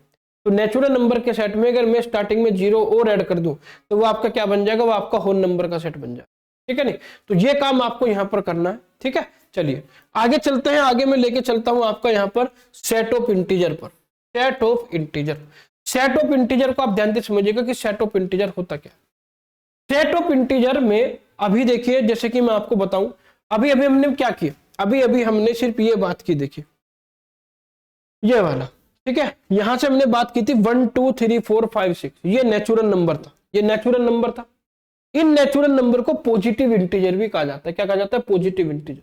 तो नेचुरल नंबर के सेट में अगर मैं स्टार्टिंग में 0 और ऐड कर दूं, तो वो आपका क्या बन जाएगा, वो आपका होल नंबर का सेट बन जाएगा, ठीक है नहीं। तो ये काम आपको यहां पर करना है, ठीक है। चलिए आगे चलते हैं, आगे मैं लेके चलता हूं आपका यहां पर सेट ऑफ इंटीजर पर। Set of integer, set of integer को आप ध्यान से समझिएगा कि सेट ऑफ इंटीजर होता क्या। सेट ऑफ इंटीजर में अभी देखिए, जैसे कि मैं आपको बताऊं, अभी अभी हमने क्या किया, अभी अभी हमने सिर्फ ये बात की, देखिए ये वाला, ठीक है। यहां से हमने बात की थी 1 2 3 4 5 6, ये नेचुरल नंबर था, ये नेचुरल नंबर था। इन नेचुरल नंबर को पॉजिटिव इंटीजर भी कहा जाता है। क्या कहा जाता है, पॉजिटिव इंटीजर।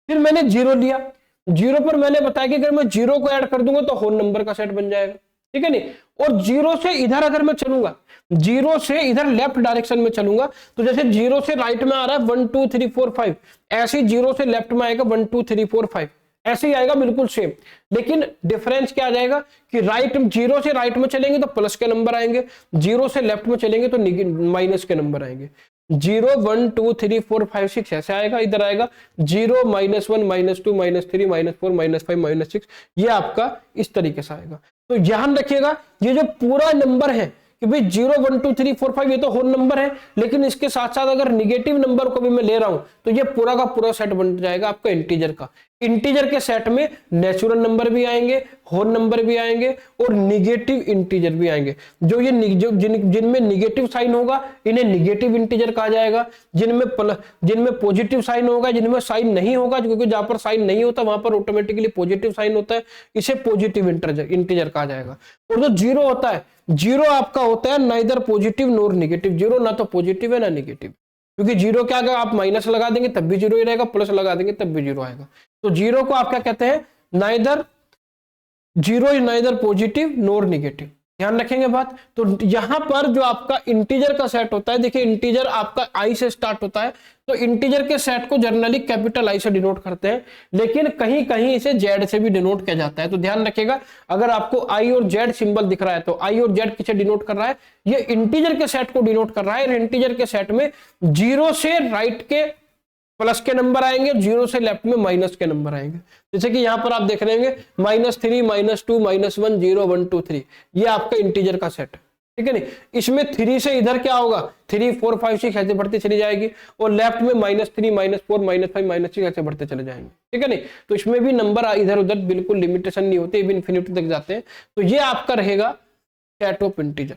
फिर मैंने 0 लिया, 0 पर मैंने बताया कि अगर मैं 0 को ऐड कर दूंगा तो होल नंबर का सेट बन जाएगा, ठीक है नहीं। और 0 से इधर अगर मैं चलूंगा, 0 से इधर लेफ्ट डायरेक्शन में चलूंगा, तो जैसे 0 से राइट में आ रहा है 1 2 3 4 5, ऐसे 0 से लेफ्ट में आएगा 1 2 3 4 5, ऐसे ही आएगा बिल्कुल सेम। लेकिन डिफरेंस क्या आ जाएगा कि राइट 0 से राइट में चलेंगे तो प्लस के नंबर आएंगे, 0 से लेफ्ट में चलेंगे तो माइनस के नंबर आएंगे। 0 1 2 3 4 5 6 ऐसे आएगा, इधर आएगा 0 -1 -2 -3 -4 -5 -6, ये आपका इस तरीके से आएगा। तो ध्यान रखिएगा, ये जो पूरा नंबर है कि भाई 0 1 2 3 4 5 ये तो होल नंबर है, लेकिन इसके साथ साथ अगर निगेटिव नंबर को भी मैं ले रहा हूं तो ये पूरा का पूरा सेट बन जाएगा आपका इंटीजर का। इंटीजर के सेट में नेचुरल नंबर भी आएंगे, होल नंबर भी आएंगे और निगेटिव इंटीजर भी आएंगे। जो ये जिनमें निगेटिव साइन होगा इन्हें निगेटिव इंटीजर कहा जाएगा, जिनमें पॉजिटिव साइन होगा, जिनमें साइन नहीं होगा, क्योंकि जहां पर साइन नहीं होता वहां पर ऑटोमेटिकली पॉजिटिव साइन होता है, इसे पॉजिटिव इंटीजर कहा जाएगा। और जो 0 होता है, 0 आपका होता है नाइदर पॉजिटिव नॉर निगेटिव। 0 ना तो पॉजिटिव है ना निगेटिव, क्योंकि 0 क्या, अगर आप माइनस लगा देंगे तब भी 0 ही रहेगा, प्लस लगा देंगे तब भी 0 आएगा। तो 0 को आप क्या कहते हैं, neither 0 is neither positive nor negative. ध्यान रखेंगे बात। तो यहां पर जो आपका इंटीजर का सेट होता है, देखिए इंटीजर आपका आई से स्टार्ट होता है, तो इंटीजर के सेट को जनरली कैपिटल आई से डिनोट करते हैं, लेकिन कहीं कहीं इसे जेड से भी डिनोट किया जाता है। तो ध्यान रखिएगा, अगर आपको आई और जेड सिंबल दिख रहा है तो आई और जेड किसे डिनोट कर रहा है, ये इंटीजर के सेट को डिनोट कर रहा है। और इंटीजर के सेट में जीरो से राइट के प्लस के नंबर आएंगे, जीरो से लेफ्ट में माइनस के नंबर आएंगे। जैसे कि यहां पर आप देख रहे होंगे -3, -2, -1, 0, 1, 2, 3, ये आपका इंटीजर का सेट है, ठीक है नहीं। इसमें 3 से इधर क्या होगा, 3, 4, 5, 6 ऐसे बढ़ती चली जाएगी, और लेफ्ट में -3, -4, -5, -6 ऐसे बढ़ते चले जाएंगे, ठीक है नहीं। तो इसमें भी नंबर इधर उधर बिल्कुल लिमिटेशन नहीं होती, इन्फिनिटी तक जाते हैं। तो ये आपका रहेगा सेट ऑफ इंटीजर,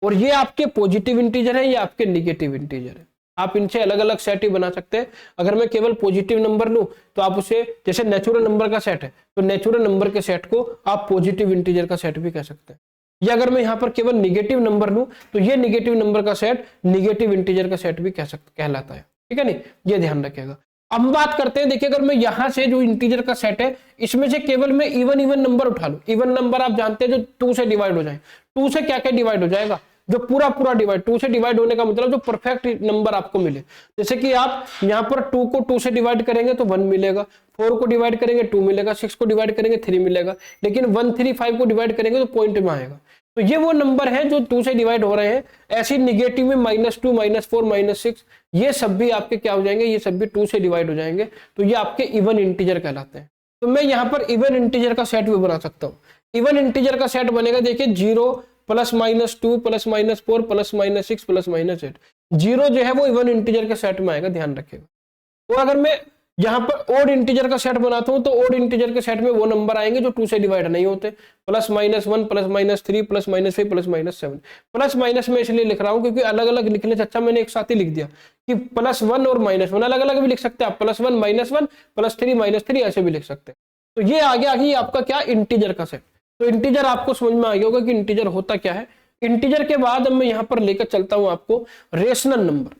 और ये आपके पॉजिटिव इंटीजर है, ये आपके निगेटिव इंटीजर है। आप इनसे अलग अलग सेट ही बना सकते हैं। अगर मैं केवल पॉजिटिव नंबर लूं तो आप उसे, जैसे नेचुरल नंबर का सेट है तो नेचुरल नंबर के सेट को आप पॉजिटिव इंटीजर का सेट भी कह सकते हैं। या अगर मैं यहां पर केवल निगेटिव नंबर लूं तो ये निगेटिव नंबर का सेट निगेटिव इंटीजर का सेट भी कहलाता है, ठीक है नहीं, ये ध्यान रखिएगा। अब हम बात करते हैं, देखिए अगर मैं यहां से जो इंटीजर का सेट है इसमें से केवल मैं इवन नंबर उठा लूं, इवन नंबर आप जानते हैं जो 2 से डिवाइड हो जाए, 2 से क्या क्या डिवाइड हो जाएगा, जो पूरा डिवाइड, 2 से डिवाइड होने का मतलब जो परफेक्ट नंबर आपको मिले। जैसे कि आप यहां पर 2 को 2 से डिवाइड करेंगे तो 1 मिलेगा, 4 को डिवाइड करेंगे 2 मिलेगा, 6 को डिवाइड करेंगे 3 मिलेगा, लेकिन 1, 3, 5 को डिवाइड करेंगे तो पॉइंट में आएगा। तो ये वो नंबर है जो 2 से डिवाइड हो रहे हैं। ऐसे निगेटिव में -2, -4, -6 ये सब भी आपके क्या हो जाएंगे, ये सब भी 2 से डिवाइड हो जाएंगे। तो ये आपके इवन इंटीजर कहलाते हैं। तो मैं यहाँ पर इवन इंटीजर का सेट भी बना सकता हूँ। इवन इंटीजर का सेट बनेगा, देखिए 0 +-2 +-4 +-6 +-8, 0 जो है वो इवन इंटीजर के सेट में आएगा, ध्यान रखिएगा। और अगर मैं यहाँ पर ओड इंटीजर का सेट बनाता हूं तो ओड इंटीजर के सेट में वो नंबर आएंगे जो 2 से डिवाइड नहीं होते, +-1 +-3 +-5 +-7। प्लस माइनस में इसलिए लिख रहा हूं क्योंकि अलग अलग लिखने से अच्छा मैंने एक साथ ही लिख दिया कि +1 और -1 अलग अलग भी लिख सकते हैं आप, +1 -1 +3 -3 ऐसे भी लिख सकते हैं। तो ये आगे आपका क्या, इंटीजर का सेट। तो इंटीजर आपको समझ में आ गया होगा कि इंटीजर होता क्या है। इंटीजर के बाद अब मैं यहां पर लेकर चलता हूं आपको रेशनल नंबर।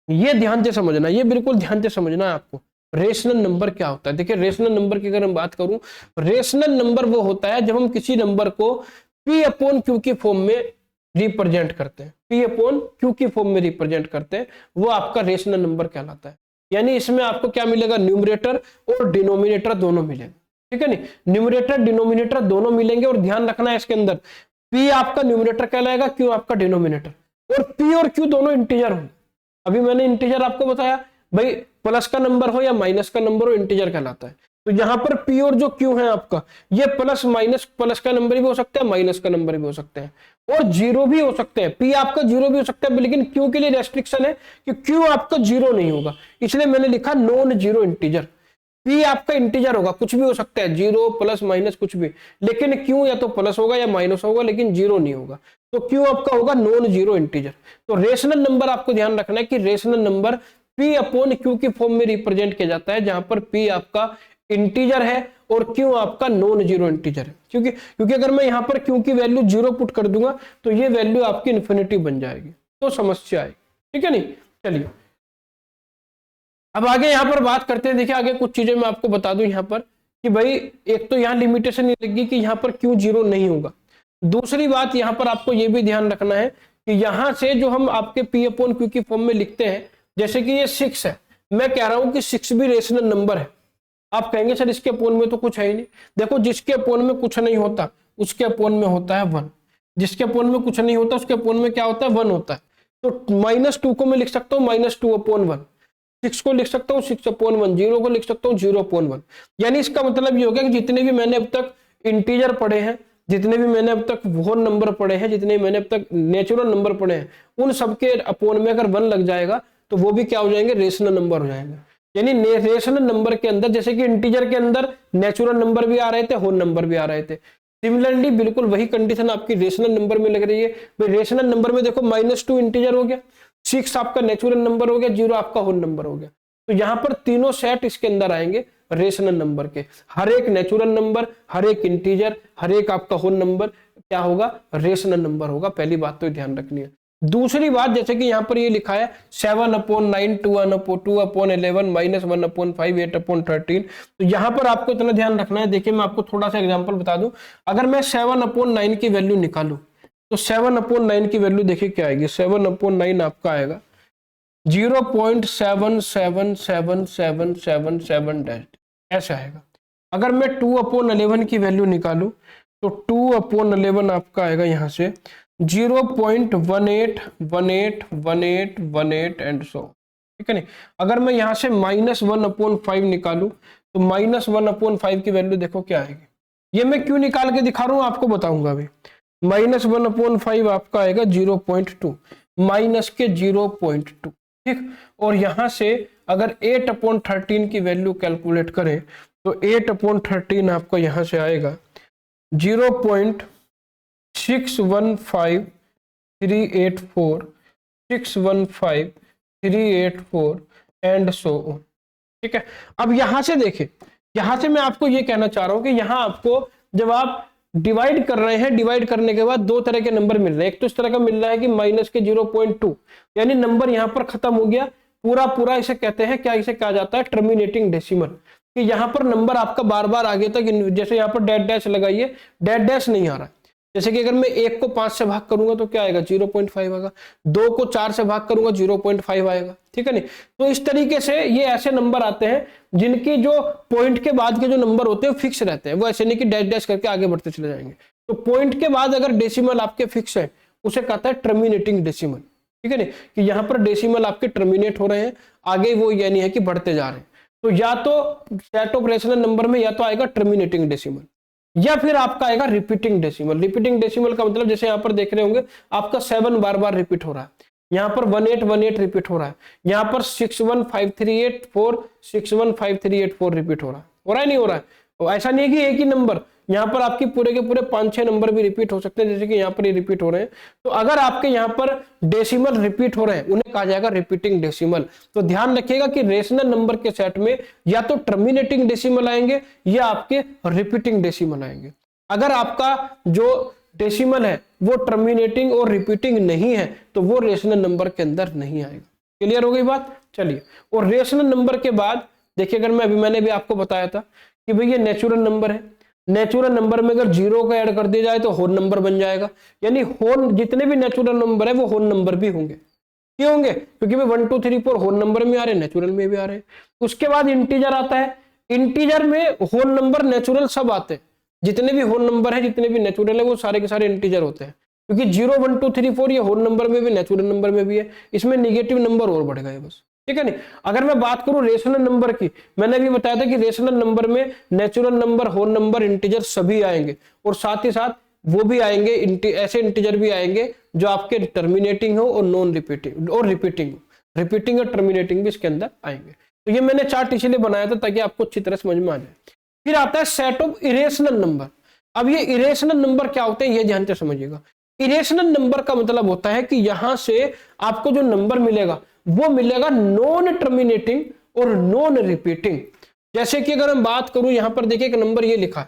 ये ध्यान से समझना, ये बिल्कुल ध्यान से समझना है आपको, रेशनल नंबर क्या होता है। देखिए रेशनल नंबर की अगर हम बात करूं, रेशनल नंबर वो होता है जब हम किसी नंबर को P/Q की फॉर्म में रिप्रेजेंट करते हैं, P/Q की फॉर्म में रिप्रेजेंट करते हैं, वो आपका रेशनल नंबर कहलाता है। यानी इसमें आपको क्या मिलेगा, न्यूमरेटर और डिनोमिनेटर दोनों मिलेंगे, ठीक है नहीं, न्यूमरेटर डिनोमिनेटर दोनों मिलेंगे। और ध्यान रखना है इसके अंदर P आपका न्यूमरेटर कहलाएगा, Q आपका डिनोमिनेटर, और P और Q दोनों इंटीजर होंगे। अभी मैंने इंटीजर आपको बताया, भाई प्लस का नंबर हो या माइनस का नंबर हो इंटीजर कहलाता है। तो यहाँ पर P और जो Q है आपका, ये प्लस माइनस, प्लस का नंबर भी हो सकता है, माइनस का नंबर भी हो सकते हैं, और जीरो भी हो सकते हैं। P आपका जीरो भी हो सकता है, लेकिन Q के लिए रेस्ट्रिक्शन है कि Q आपका जीरो नहीं होगा, इसलिए मैंने लिखा नॉन जीरो इंटीजर। P आपका इंटीजर होगा, कुछ भी हो सकता है, जीरो प्लस माइनस कुछ भी, लेकिन Q या तो प्लस होगा या माइनस होगा, लेकिन जीरो नहीं होगा। तो Q आपका होगा नॉन जीरो इंटीजर। तो रेशनल नंबर आपको ध्यान रखना है कि रेशनल नंबर P/Q की फॉर्म में रिप्रेजेंट किया जाता है, जहां पर P आपका इंटीजर है और Q आपका नॉन जीरो इंटीजर है। क्योंकि अगर मैं यहां पर Q की वैल्यू जीरो पुट कर दूंगा तो ये वैल्यू आपकी इन्फिनिटी बन जाएगी, तो समस्या आएगी, ठीक है नहीं। चलिए अब आगे यहां पर बात करते हैं। देखिए आगे कुछ चीजें मैं आपको बता दूं यहां पर कि भाई एक तो यहां लिमिटेशन ये लगी कि यहां पर Q जीरो नहीं होगा। दूसरी बात यहां पर आपको ये भी ध्यान रखना है कि यहां से जो हम आपके P/Q की फॉर्म में लिखते हैं, जैसे कि ये 6 है, मैं कह रहा हूं कि 6 भी रेशनल नंबर है। आप कहेंगे सर इसके अपोन में तो कुछ है ही नहीं। देखो जिसके अपोन में कुछ नहीं होता उसके अपोन में होता है 1, जिसके अपोन में कुछ नहीं होता उसके अपोन में क्या होता है, 1 होता है। तो -2 को मैं लिख सकता हूँ -2/1, 6 को लिख सकता हूँ 6/1, 0 को लिख सकता हूँ 0/1। यानी इसका मतलब ये हो गया कि जितने भी मैंने अब तक इंटीजर पढ़े हैं, जितने भी मैंने अब तक होल नंबर पढ़े हैं, जितने मैंने अब तक नेचुरल नंबर पढ़े हैं, उन सबके अपोन में अगर 1 लग जाएगा तो वो भी क्या हो जाएंगे, रेशनल नंबर हो जाएंगे। यानी रेशनल नंबर के अंदर, जैसे कि इंटीजर के अंदर नेचुरल नंबर भी आ रहे थे, होल नंबर भी आ रहे थे, सिमिलरली बिल्कुल वही कंडीशन आपकी रेशनल नंबर में लग रही है। रेशनल नंबर में देखो -2 इंटीजर हो गया, 6 आपका नेचुरल नंबर हो गया, 0 आपका होल नंबर हो गया। तो यहाँ पर तीनों सेट इसके अंदर आएंगे रेशनल नंबर के, हर एक नेचुरल नंबर, हर एक इंटीजर, हर एक आपका होल नंबर क्या होगा, रेशनल नंबर होगा। पहली बात तो ध्यान रखनी है। दूसरी बात, जैसे कि यहाँ पर ये लिखा है 7/9, 2/11 -1/5, 8/13, तो यहाँ पर आपको इतना ध्यान रखना है। देखिए मैं आपको थोड़ा सा एग्जांपल बता दूं, अगर मैं 7/9 की वैल्यू निकालूं तो 7/9 की वैल्यू देखिए क्या आएगी, 7/9 आपका आएगा 0.77777 ऐसा आएगा। अगर मैं 2/11 की वैल्यू निकालूं तो 2/11 आपका आएगा यहाँ से 0.181818 एंड सो, ठीक है नहीं। अगर मैं यहाँ से -1/5 निकालूं तो -1/5 की वैल्यू देखो क्या आएगी। ये मैं क्यों निकाल के दिखा रहा हूं आपको बताऊंगा अभी। -1/5 आपका आएगा 0.2, माइनस के 0.2, ठीक। और यहां से अगर 8/13 की वैल्यू कैलकुलेट करें तो 8/13 आपका यहां से आएगा 0.615384, 615,384 एंड सो ऑन, ठीक है। अब यहां से देखिए, यहां से मैं आपको ये कहना चाह रहा हूं कि यहां आपको जब आप डिवाइड कर रहे हैं, डिवाइड करने के बाद दो तरह के नंबर मिल रहे हैं। एक तो इस तरह का मिल रहा है कि माइनस के 0.2, यानी नंबर यहां पर खत्म हो गया पूरा पूरा। इसे कहते हैं क्या, इसे कहा जाता है टर्मिनेटिंग डेसिमल, कि यहां पर नंबर आपका बार बार आगे तक, जैसे यहां पर डैश डैश लगाइए, डैश डैश नहीं आ रहा है। जैसे कि अगर मैं 1 को 5 से भाग करूंगा तो क्या आएगा 0.5 आएगा, 2 को 4 से भाग करूंगा 0.5 आएगा, ठीक है नहीं। तो इस तरीके से ये ऐसे नंबर आते हैं जिनकी जो पॉइंट के बाद के जो नंबर होते हैं वो फिक्स रहते हैं, वो ऐसे नहीं कि डैश डैश करके आगे बढ़ते चले जाएंगे। तो पॉइंट के बाद अगर डेसिमल आपके फिक्स है उसे कहता है टर्मिनेटिंग डेसिमल, ठीक है नहीं, कि यहाँ पर डेसिमल आपके टर्मिनेट हो रहे हैं, आगे वो यानी है कि बढ़ते जा रहे हैं। तो या तो सेट ऑफ रेशनल नंबर में या तो आएगा टर्मिनेटिंग डेसिमल या फिर आपका आएगा रिपीटिंग डेसिमल। रिपीटिंग डेसिमल का मतलब जैसे यहां पर देख रहे होंगे आपका 7 बार बार रिपीट हो रहा है, यहां पर 1818 रिपीट हो रहा है, यहां पर 615384 615384 रिपीट हो रहा है नहीं हो रहा है। तो ऐसा नहीं है कि एक ही नंबर, यहां पर आपकी पूरे के पूरे 5-6 नंबर भी रिपीट हो सकते हैं, जैसे कि यहां पर ये रिपीट हो रहे हैं। तो अगर आपके यहां पर डेसिमल रिपीट हो रहे हैं उन्हें कहा जाएगा रिपीटिंग डेसिमल। तो ध्यान रखिएगा कि रेशनल नंबर के सेट में या तो टर्मिनेटिंग डेसिमल आएंगे या आपके रिपीटिंग डेसिमल आएंगे। अगर आपका जो डेसिमल है वो टर्मिनेटिंग और रिपीटिंग नहीं है तो वो रेशनल नंबर के अंदर नहीं आएगा। क्लियर हो गई बात? चलिए, और रेशनल नंबर के बाद देखिए, अगर मैंने भी आपको बताया था कि भाई ये नेचुरल नंबर है, नेचुरल नंबर में अगर 0 का ऐड कर दिया जाए तो होल नंबर बन जाएगा, यानी होल जितने भी नेचुरल नंबर है वो होल नंबर भी होंगे। क्यों होंगे? क्योंकि भाई 1 2 3 4 होल नंबर में आ रहे हैं, नेचुरल में भी आ रहे हैं। उसके बाद इंटीजर आता है, इंटीजर में होल नंबर नेचुरल सब आते हैं, जितने भी होल नंबर है जितने भी नेचुरल है वो सारे के सारे इंटीजर होते हैं, क्योंकि 0 1 2 3 4 ये होल नंबर में भी नेचुरल नंबर में भी है, इसमें निगेटिव नंबर और बढ़ गए बस, ठीक है नहीं। अगर मैं बात करूं रेशनल नंबर की, मैंने भी बताया था कि रेशनल नंबर में natural number, whole number, integer सभी आएंगे, और साथ ही साथ वो भी आएंगे ऐसे इंटीजर भी आएंगे जो आपके टर्मिनेटिंग हो और नॉन रिपीटिंग और रिपीटिंग हो, रिपीटिंग और टर्मिनेटिंग भी इसके अंदर आएंगे। तो ये मैंने चार्ट इसलिए बनाया था ताकि आपको अच्छी तरह समझ में आ जाए। फिर आता है सेट ऑफ इरेशनल नंबर। अब ये इरेशनल नंबर क्या होते हैं ये ध्यान से समझिएगा। इरेशनल नंबर का मतलब होता है कि यहां से आपको जो नंबर मिलेगा वो मिलेगा नॉन टर्मिनेटिंग और नॉन रिपीटिंग। जैसे कि अगर मैं बात करूं, यहां पर देखिए एक नंबर ये लिखा है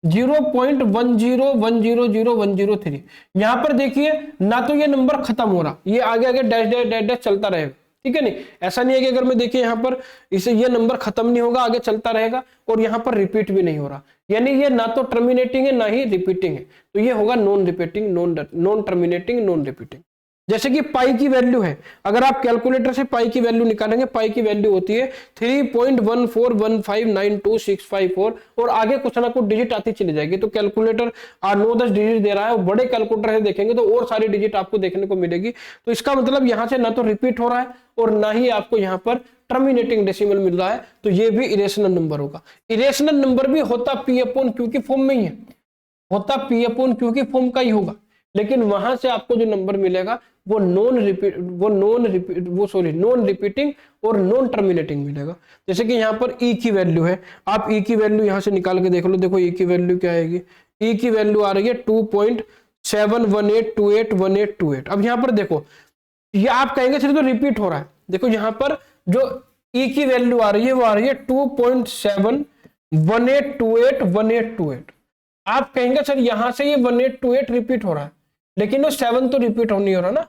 0.101000103, यहां पर देखिए ना तो ये नंबर खत्म हो रहा, ये आगे आगे डैश डैश डैश डैश चलता रहेगा, ठीक है नहीं। ऐसा नहीं है कि अगर मैं देखिए यहां पर इसे ये नंबर खत्म नहीं होगा, आगे चलता रहेगा, और यहां पर रिपीट भी नहीं हो रहा, यानी ये ना तो टर्मिनेटिंग है ना ही रिपीटिंग है, तो ये होगा non repeating, non terminating, non repeating. जैसे कि पाई की वैल्यू है, अगर आप कैलकुलेटर से पाई की वैल्यू निकालेंगे, पाई की वैल्यू होती है 3.141592654, और आगे कुछ ना कुछ डिजिट आती चली जाएगी। तो कैलकुलेटर 9-10 डिजिट दे रहा है, बड़े कैलकुलेटर से देखेंगे तो और सारी डिजिट आपको देखने को मिलेगी। तो इसका मतलब यहां से ना तो रिपीट हो रहा है और ना ही आपको यहां पर टर्मिनेटिंग डेसिमल मिल रहा है, तो ये भी इरेशनल नंबर होगा। इरेशनल नंबर भी होता P/Q की फॉर्म में ही है, होता P/Q की फॉर्म का ही होगा, लेकिन वहां से आपको जो नंबर मिलेगा वो नॉन रिपीटिंग और नॉन टर्मिनेटिंग मिलेगा। जैसे कि यहाँ पर ई की वैल्यू है, आप ई की वैल्यू यहां से निकाल के देख लो। देखो ई की वैल्यू क्या आएगी, ई की वैल्यू आ रही है 2.718281828। अब यहाँ पर देखो, ये आप कहेंगे सिर्फ तो रिपीट हो रहा है, देखो यहाँ पर जो ई की वैल्यू आ रही है वो आ रही है 2.718281828। आप कहेंगे सर यहां से ये 1828 रिपीट हो रहा है, लेकिन वो 7 तो रिपीट नहीं हो रहा ना,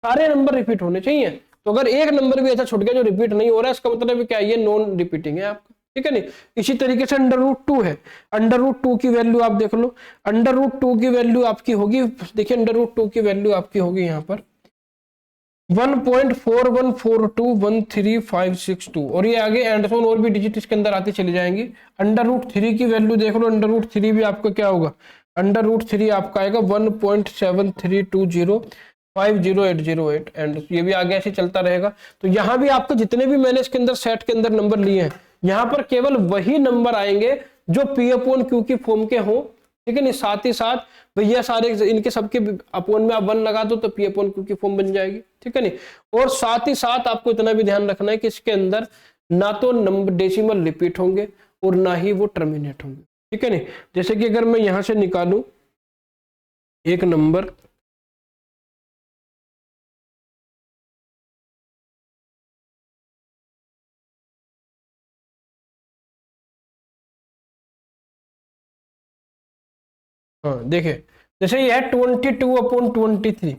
सारे नंबर रिपीट होने चाहिए। तो अगर एक नंबर भी ऐसा छूट गया जो रिपीट नहीं हो रहा है, इसका मतलब क्या है, ये नॉन रिपीटिंग है आपका, ठीक है नहीं। इसी तरीके से अंडर रूट 2 है, अंडर रूट 2 की वैल्यू आप देख लो, अंडर रूट 2 की वैल्यू आपकी होगी, देखिए अंडर रूट 2 की वैल्यू आपकी होगी यहाँ पर 1.4142135562 और ये आगे एंड सोन और भी डिजिट इसके अंदर आती चली जाएंगी। अंडर रूट 3 की वैल्यू देख लो, अंडर रूट 3 भी आपका क्या होगा, अंडर रूट 3 आपका आएगा 1.7320508008 एंड ये भी आगे ऐसे चलता रहेगा। तो यहाँ भी आपको जितने भी मैंने इसके अंदर सेट के अंदर नंबर लिए हैं, यहाँ पर केवल वही नंबर आएंगे जो P अपॉन Q की फॉर्म के हों, ठीक है नहीं। साथ ही साथ भैया सारे इनके सबके अपॉन में आप 1 लगा दो तो P अपॉन Q की फॉर्म बन जाएगी, ठीक है नहीं। और साथ ही साथ आपको इतना भी ध्यान रखना है कि इसके अंदर ना तो नंबर डेसिमल रिपीट होंगे और ना ही वो टर्मिनेट होंगे, ठीक है नहीं। जैसे कि अगर मैं यहां से निकालूं एक नंबर, हाँ देखिए जैसे ये है 22/23,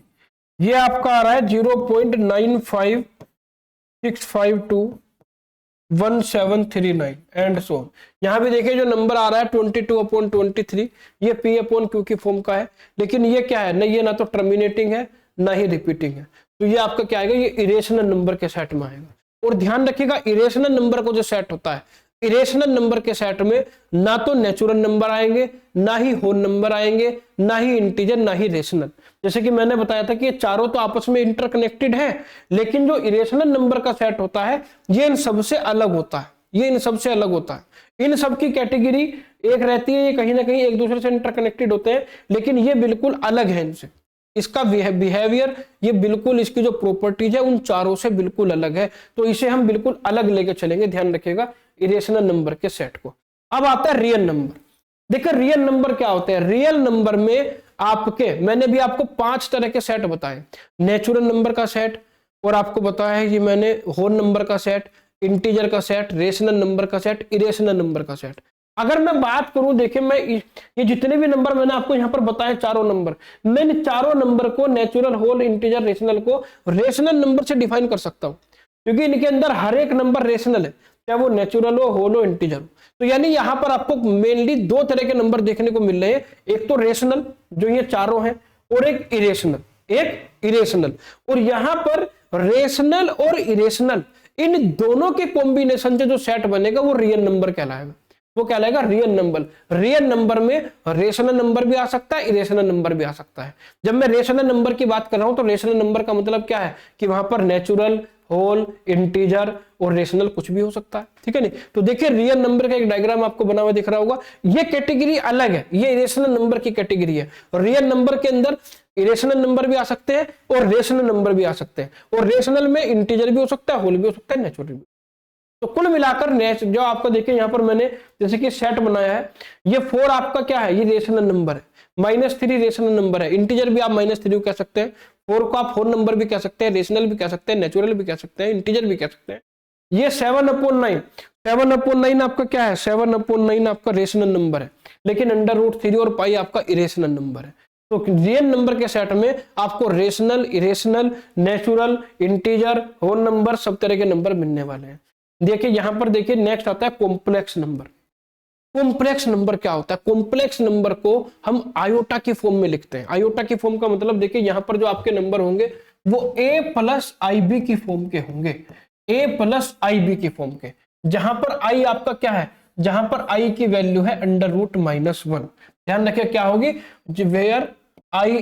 ये आपका आ रहा है 0.9566521739 एंड सो। यहां भी देखिए जो नंबर आ रहा है 22/23, ये P अपॉन Q की फॉर्म का है, लेकिन ये क्या है ना, ये ना तो टर्मिनेटिंग है ना ही रिपीटिंग है। तो ये आपका क्या आएगा, ये इरेशनल नंबर के सेट में आएगा। और ध्यान रखिएगा इरेशनल नंबर को जो सेट होता है, इरेशनल नंबर के सेट में ना तो नेचुरल नंबर आएंगे, ना ही होल नंबर आएंगे, ना ही इंटीजर, ना ही रेशनल। जैसे कि मैंने बताया था कि ये चारों तो आपस में इंटरकनेक्टेड है, लेकिन जो इरेशनल नंबर का सेट होता है ये इन सबसे अलग होता है, ये इन सबसे अलग होता है। इन सब की कैटेगरी एक रहती है, ये कहीं ना कहीं एक दूसरे से इंटरकनेक्टेड होते हैं, लेकिन ये बिल्कुल अलग है इनसे। इसका बिहेवियर, ये बिल्कुल इसकी जो प्रॉपर्टीज है उन चारों से बिल्कुल अलग है। तो इसे हम बिल्कुल अलग लेके चलेंगे, ध्यान रखिएगा इरेशनल नंबर के सेट को। अब आता है रियल नंबर। देखिए रियल नंबर क्या होते हैं, रियल नंबर में आपके, मैंने भी आपको 5 तरह के सेट बताए, नेचुरल नंबर का सेट, और आपको बताया है कि मैंने होल नंबर का सेट, इंटीजर का सेट, रेशनल नंबर का सेट, इरेशनल नंबर का सेट। अगर मैं बात करूं, देखिए मैं ये जितने भी नंबर मैंने आपको यहां पर बताए, चारों नंबर, मैं इन चारों नंबर को नेचुरल, होल, इंटीजर, रेशनल को रेशनल नंबर से डिफाइन कर सकता हूं, क्योंकि इनके अंदर हर एक नंबर रेशनल है, चाहे वो नेचुरल हो, होल हो, इंटीजर हो। तो यानी यहां पर आपको मेनली 2 तरह के नंबर देखने को मिल रहे हैं, एक तो रेशनल जो ये चारों हैं, और एक इरेशनल। और यहां पर रेशनल और इरेशनल इन दोनों के कॉम्बिनेशन से जो सेट बनेगा वो रियल नंबर कहलाएगा, वो कहलाएगा रियल नंबर। रियल नंबर में रेशनल नंबर भी आ सकता है, इरेशनल नंबर भी आ सकता है। जब मैं रेशनल नंबर की बात कर रहा हूं तो रेशनल नंबर का मतलब क्या है कि वहां पर नेचुरल, होल, इंटीजर और रेशनल कुछ भी हो सकता है, ठीक है नहीं। तो देखिए रियल नंबर का एक डायग्राम आपको बना हुआ दिख रहा होगा, ये कैटेगरी अलग है, ये इरेशनल नंबर की कैटेगरी है। रियल नंबर के अंदर इरेशनल नंबर भी आ सकते हैं और रेशनल नंबर भी आ सकते हैं, और रेशनल में इंटीजर भी हो सकता है, होल भी हो सकता है, नेचुरल भी। तो कुल मिलाकर जो आपको देखिए यहां पर मैंने जैसे कि सेट बनाया है, ये 4 आपका क्या है, ये रेशनल नंबर है, -3 रेशनल नंबर है, इंटीजर भी आप -3 कह सकते हैं, 4 को आप होल नंबर भी कह सकते हैं, रेशनल भी कह सकते हैं, नेचुरल भी कह सकते हैं, इंटीजर भी कह सकते हैं। ये 7/9 आपका क्या है, 7/9 आपका रेशनल नंबर है, लेकिन √3 और पाई आपका इरेशनल नंबर है। तो रियल नंबर के सेट में आपको rational, irrational, natural, integer, whole number सब तरह के नंबर मिलने वाले हैं। देखिए यहां पर देखिए नेक्स्ट आता है कॉम्प्लेक्स नंबर। कॉम्प्लेक्स नंबर क्या होता है, कॉम्प्लेक्स नंबर को हम आयोटा की फॉर्म में लिखते हैं। आयोटा की फॉर्म का मतलब देखिए यहां पर जो आपके नंबर होंगे वो A+IB की फॉर्म के होंगे, A+IB की फॉर्म के, जहां पर I आपका क्या है, जहां पर I की वैल्यू है √-1। ध्यान रखिए क्या होगी, वेयर I =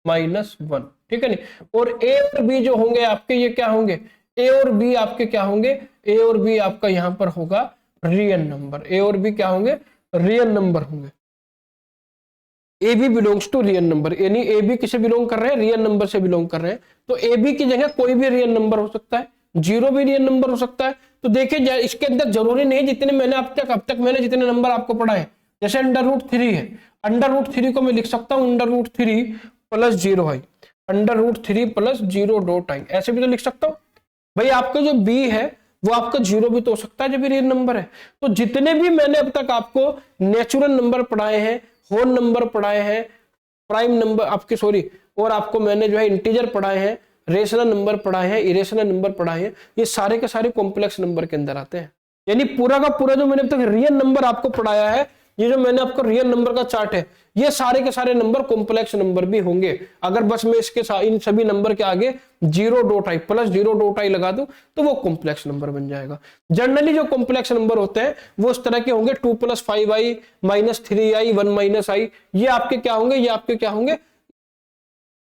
√-1, ठीक है नहीं। और A और B जो होंगे आपके, ये क्या होंगे, A और B आपके क्या होंगे, A और B आपका यहां पर होगा रियल नंबर, A और B क्या होंगे, रियल नंबर होंगे। A B belongs to real number, यानी ए बी किसे बिलोंग कर रहे हैं, रियल नंबर से बिलोंग कर रहे हैं। तो ए बी की जगह कोई भी रियल नंबर हो सकता है, 0 भी रियल नंबर हो सकता है। तो देखिए इसके अंदर जरूरी नहीं जितने मैंने अब तक मैंने जितने नंबर आपको पढ़ाए, जैसे √3 है, √3 को मैं लिख सकता हूँ √3 + 0i, √3 + 0.i, ऐसे भी तो लिख सकता हूँ। भाई आपका जो b है वो आपका 0 भी तो हो सकता है जब भी रियल नंबर है। तो जितने भी मैंने अब तक आपको नेचुरल नंबर पढ़ाए हैं, होल नंबर पढ़ाए हैं, प्राइम नंबर आपके और आपको मैंने जो है इंटीजर पढ़ाए हैं, रेशनल नंबर पढ़ाए हैं, इरेशनल नंबर पढ़ाए हैं, ये सारे के सारे कॉम्प्लेक्स नंबर के अंदर आते हैं। यानी पूरा का पूरा जो मैंने अब तक रियल नंबर आपको पढ़ाया है, ये जो मैंने आपको रियल नंबर का चार्ट है, ये सारे के सारे नंबर कॉम्प्लेक्स नंबर भी होंगे। अगर बस मैं इसके इन सभी नंबर के आगे zero dot I plus zero dot I लगा दूं तो वो कॉम्प्लेक्स नंबर बन जाएगा। जनरली जो कॉम्प्लेक्स नंबर होते हैं वो इस तरह के होंगे, 2 + 5i -3i 1 - i, ये आपके क्या होंगे, ये आपके क्या होंगे,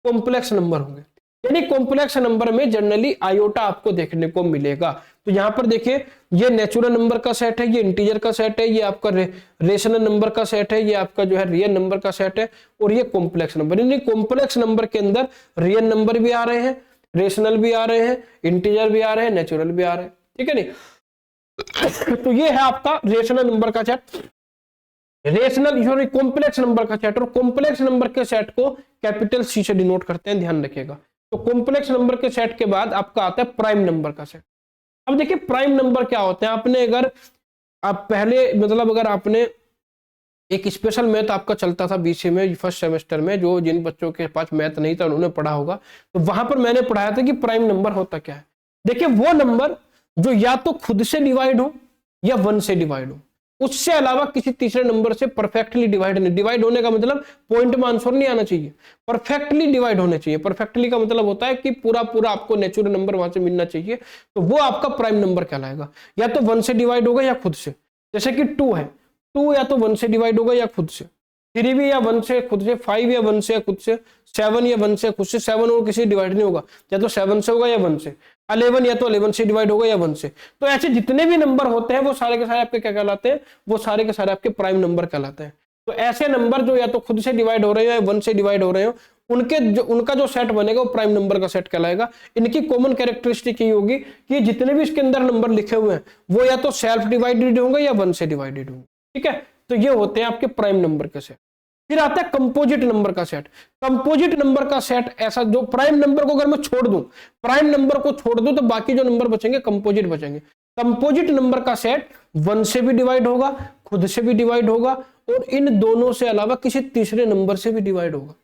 कॉम्प्लेक्स नंबर होंगे। यानी कॉम्प्लेक्स नंबर में जनरली आयोटा आपको देखने को मिलेगा। तो यहां पर देखिए, ये नेचुरल नंबर का सेट है, ये इंटीजर का सेट है, ये आपका रेशनल नंबर का सेट है, ये आपका जो है रियल नंबर का सेट है, और ये कॉम्प्लेक्स नंबर। यानी कॉम्प्लेक्स नंबर के अंदर रियल नंबर भी आ रहे हैं, रेशनल भी आ रहे हैं, इंटीजर भी आ रहे हैं, नेचुरल भी आ रहे हैं, ठीक है नहीं। तो ये है आपका रेशनल नंबर का सेट, रेशनल कॉम्प्लेक्स नंबर का सेट, और कॉम्प्लेक्स नंबर के सेट को कैपिटल सी से डिनोट करते हैं, ध्यान रखिएगा। तो कॉम्प्लेक्स नंबर के सेट के बाद आपका आता है प्राइम नंबर का सेट। अब देखिए प्राइम नंबर क्या होते हैं, आपने अगर आप पहले मतलब अगर आपने एक स्पेशल मैथ आपका चलता था बीसीए में फर्स्ट सेमेस्टर में, जो जिन बच्चों के पास मैथ नहीं था उन्होंने पढ़ा होगा, तो वहां पर मैंने पढ़ाया था कि प्राइम नंबर होता क्या है। देखिए वो नंबर जो या तो खुद से डिवाइड हो या 1 से डिवाइड हो, उससे अलावा किसी तीसरे नंबर से परफेक्टली डिवाइड नहीं। डिवाइड होने का मतलब पॉइंट में आंसर नहीं आना चाहिए, परफेक्टली डिवाइड होने चाहिए। परफेक्टली का मतलब होता है कि पूरा पूरा आपको नेचुरल नंबर वहां से मिलना चाहिए, तो वो आपका प्राइम नंबर कहलाएगा। या तो 1 से डिवाइड होगा या खुद से, जैसे कि 2 है, 2 या तो 1 से डिवाइड होगा या खुद से, 3 भी या 1 से खुद से, 5 या 1 से खुद से, 7 या 1 से खुद से, 7 और किसी डिवाइड नहीं होगा, या तो 7 से होगा या 1 से, 11 या तो 11 से डिवाइड होगा या 1 से। तो ऐसे जितने भी नंबर होते हैं वो सारे के सारे आपके क्या कहलाते हैं, वो सारे के सारे आपके प्राइम नंबर कहलाते हैं। तो ऐसे नंबर जो या तो खुद से डिवाइड हो रहे हो या 1 से डिवाइड हो रहे हो, उनका जो सेट बनेगा वो प्राइम नंबर का सेट कहलाएगा। इनकी कॉमन कैरेक्टरिस्टिक ये होगी कि जितने भी इसके अंदर नंबर लिखे हुए हैं वो या तो सेल्फ डिवाइडेड होंगे या 1 से डिवाइडेड होंगे, ठीक है। तो ये होते हैं आपके प्राइम नंबर के सेट। फिर आता है कंपोजिट नंबर का सेट। कंपोजिट नंबर का सेट ऐसा जो प्राइम नंबर को अगर मैं छोड़ दूं, प्राइम नंबर को छोड़ दूं तो बाकी जो नंबर बचेंगे कंपोजिट बचेंगे। कंपोजिट नंबर का सेट 1 से भी डिवाइड होगा, खुद से भी डिवाइड होगा, और इन दोनों से अलावा किसी तीसरे नंबर से भी डिवाइड होगा।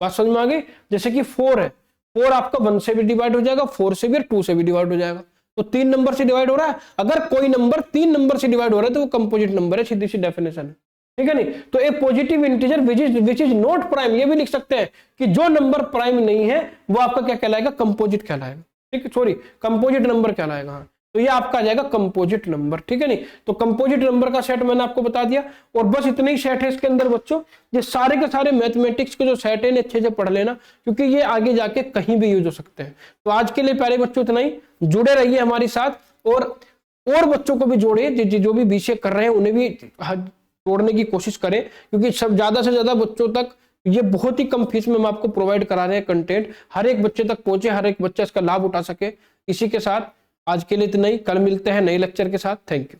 बात समझ में आ गई। जैसे कि 4 है, 4 आपका 1 से भी डिवाइड हो जाएगा, 4 से भी और 2 से भी डिवाइड हो जाएगा। तो 3 नंबर से डिवाइड हो रहा है। अगर कोई नंबर 3 नंबर से डिवाइड हो रहा है तो वो कंपोजिट नंबर है, सीधी सी डेफिनेशन है, ठीक है नहीं। तो a positive integer which is not prime, ये भी लिख सकते हैं कि जो नंबर प्राइम नहीं है वो आपका क्या कहलाएगा, कंपोजिट कहलाएगा, ठीक है, सॉरी कंपोजिट नंबर कहलाएगा। हाँ, तो ये आपका आ जाएगा कंपोजिट नंबर, ठीक है नहीं। तो कंपोजिट नंबर का सेट मैंने आपको बता दिया, और बस इतने ही सेट है इसके अंदर बच्चों। ये सारे के सारे मैथमेटिक्स के जो सेट है अच्छे से पढ़ लेना, क्योंकि ये आगे जाके कहीं भी यूज हो सकते हैं। तो आज के लिए प्यारे बच्चों इतना ही। जुड़े रहिए हमारे साथ, और बच्चों को भी जोड़िए, जो भी बीसीए कर रहे हैं उन्हें भी जोड़ने की कोशिश करें, क्योंकि सब ज्यादा से ज्यादा बच्चों तक ये बहुत ही कम फीस में हम आपको प्रोवाइड करा रहे हैं कंटेंट, हर एक बच्चे तक पहुंचे, हर एक बच्चा इसका लाभ उठा सके। इसी के साथ आज के लिए इतना ही, कल मिलते हैं नए लेक्चर के साथ। Thank you.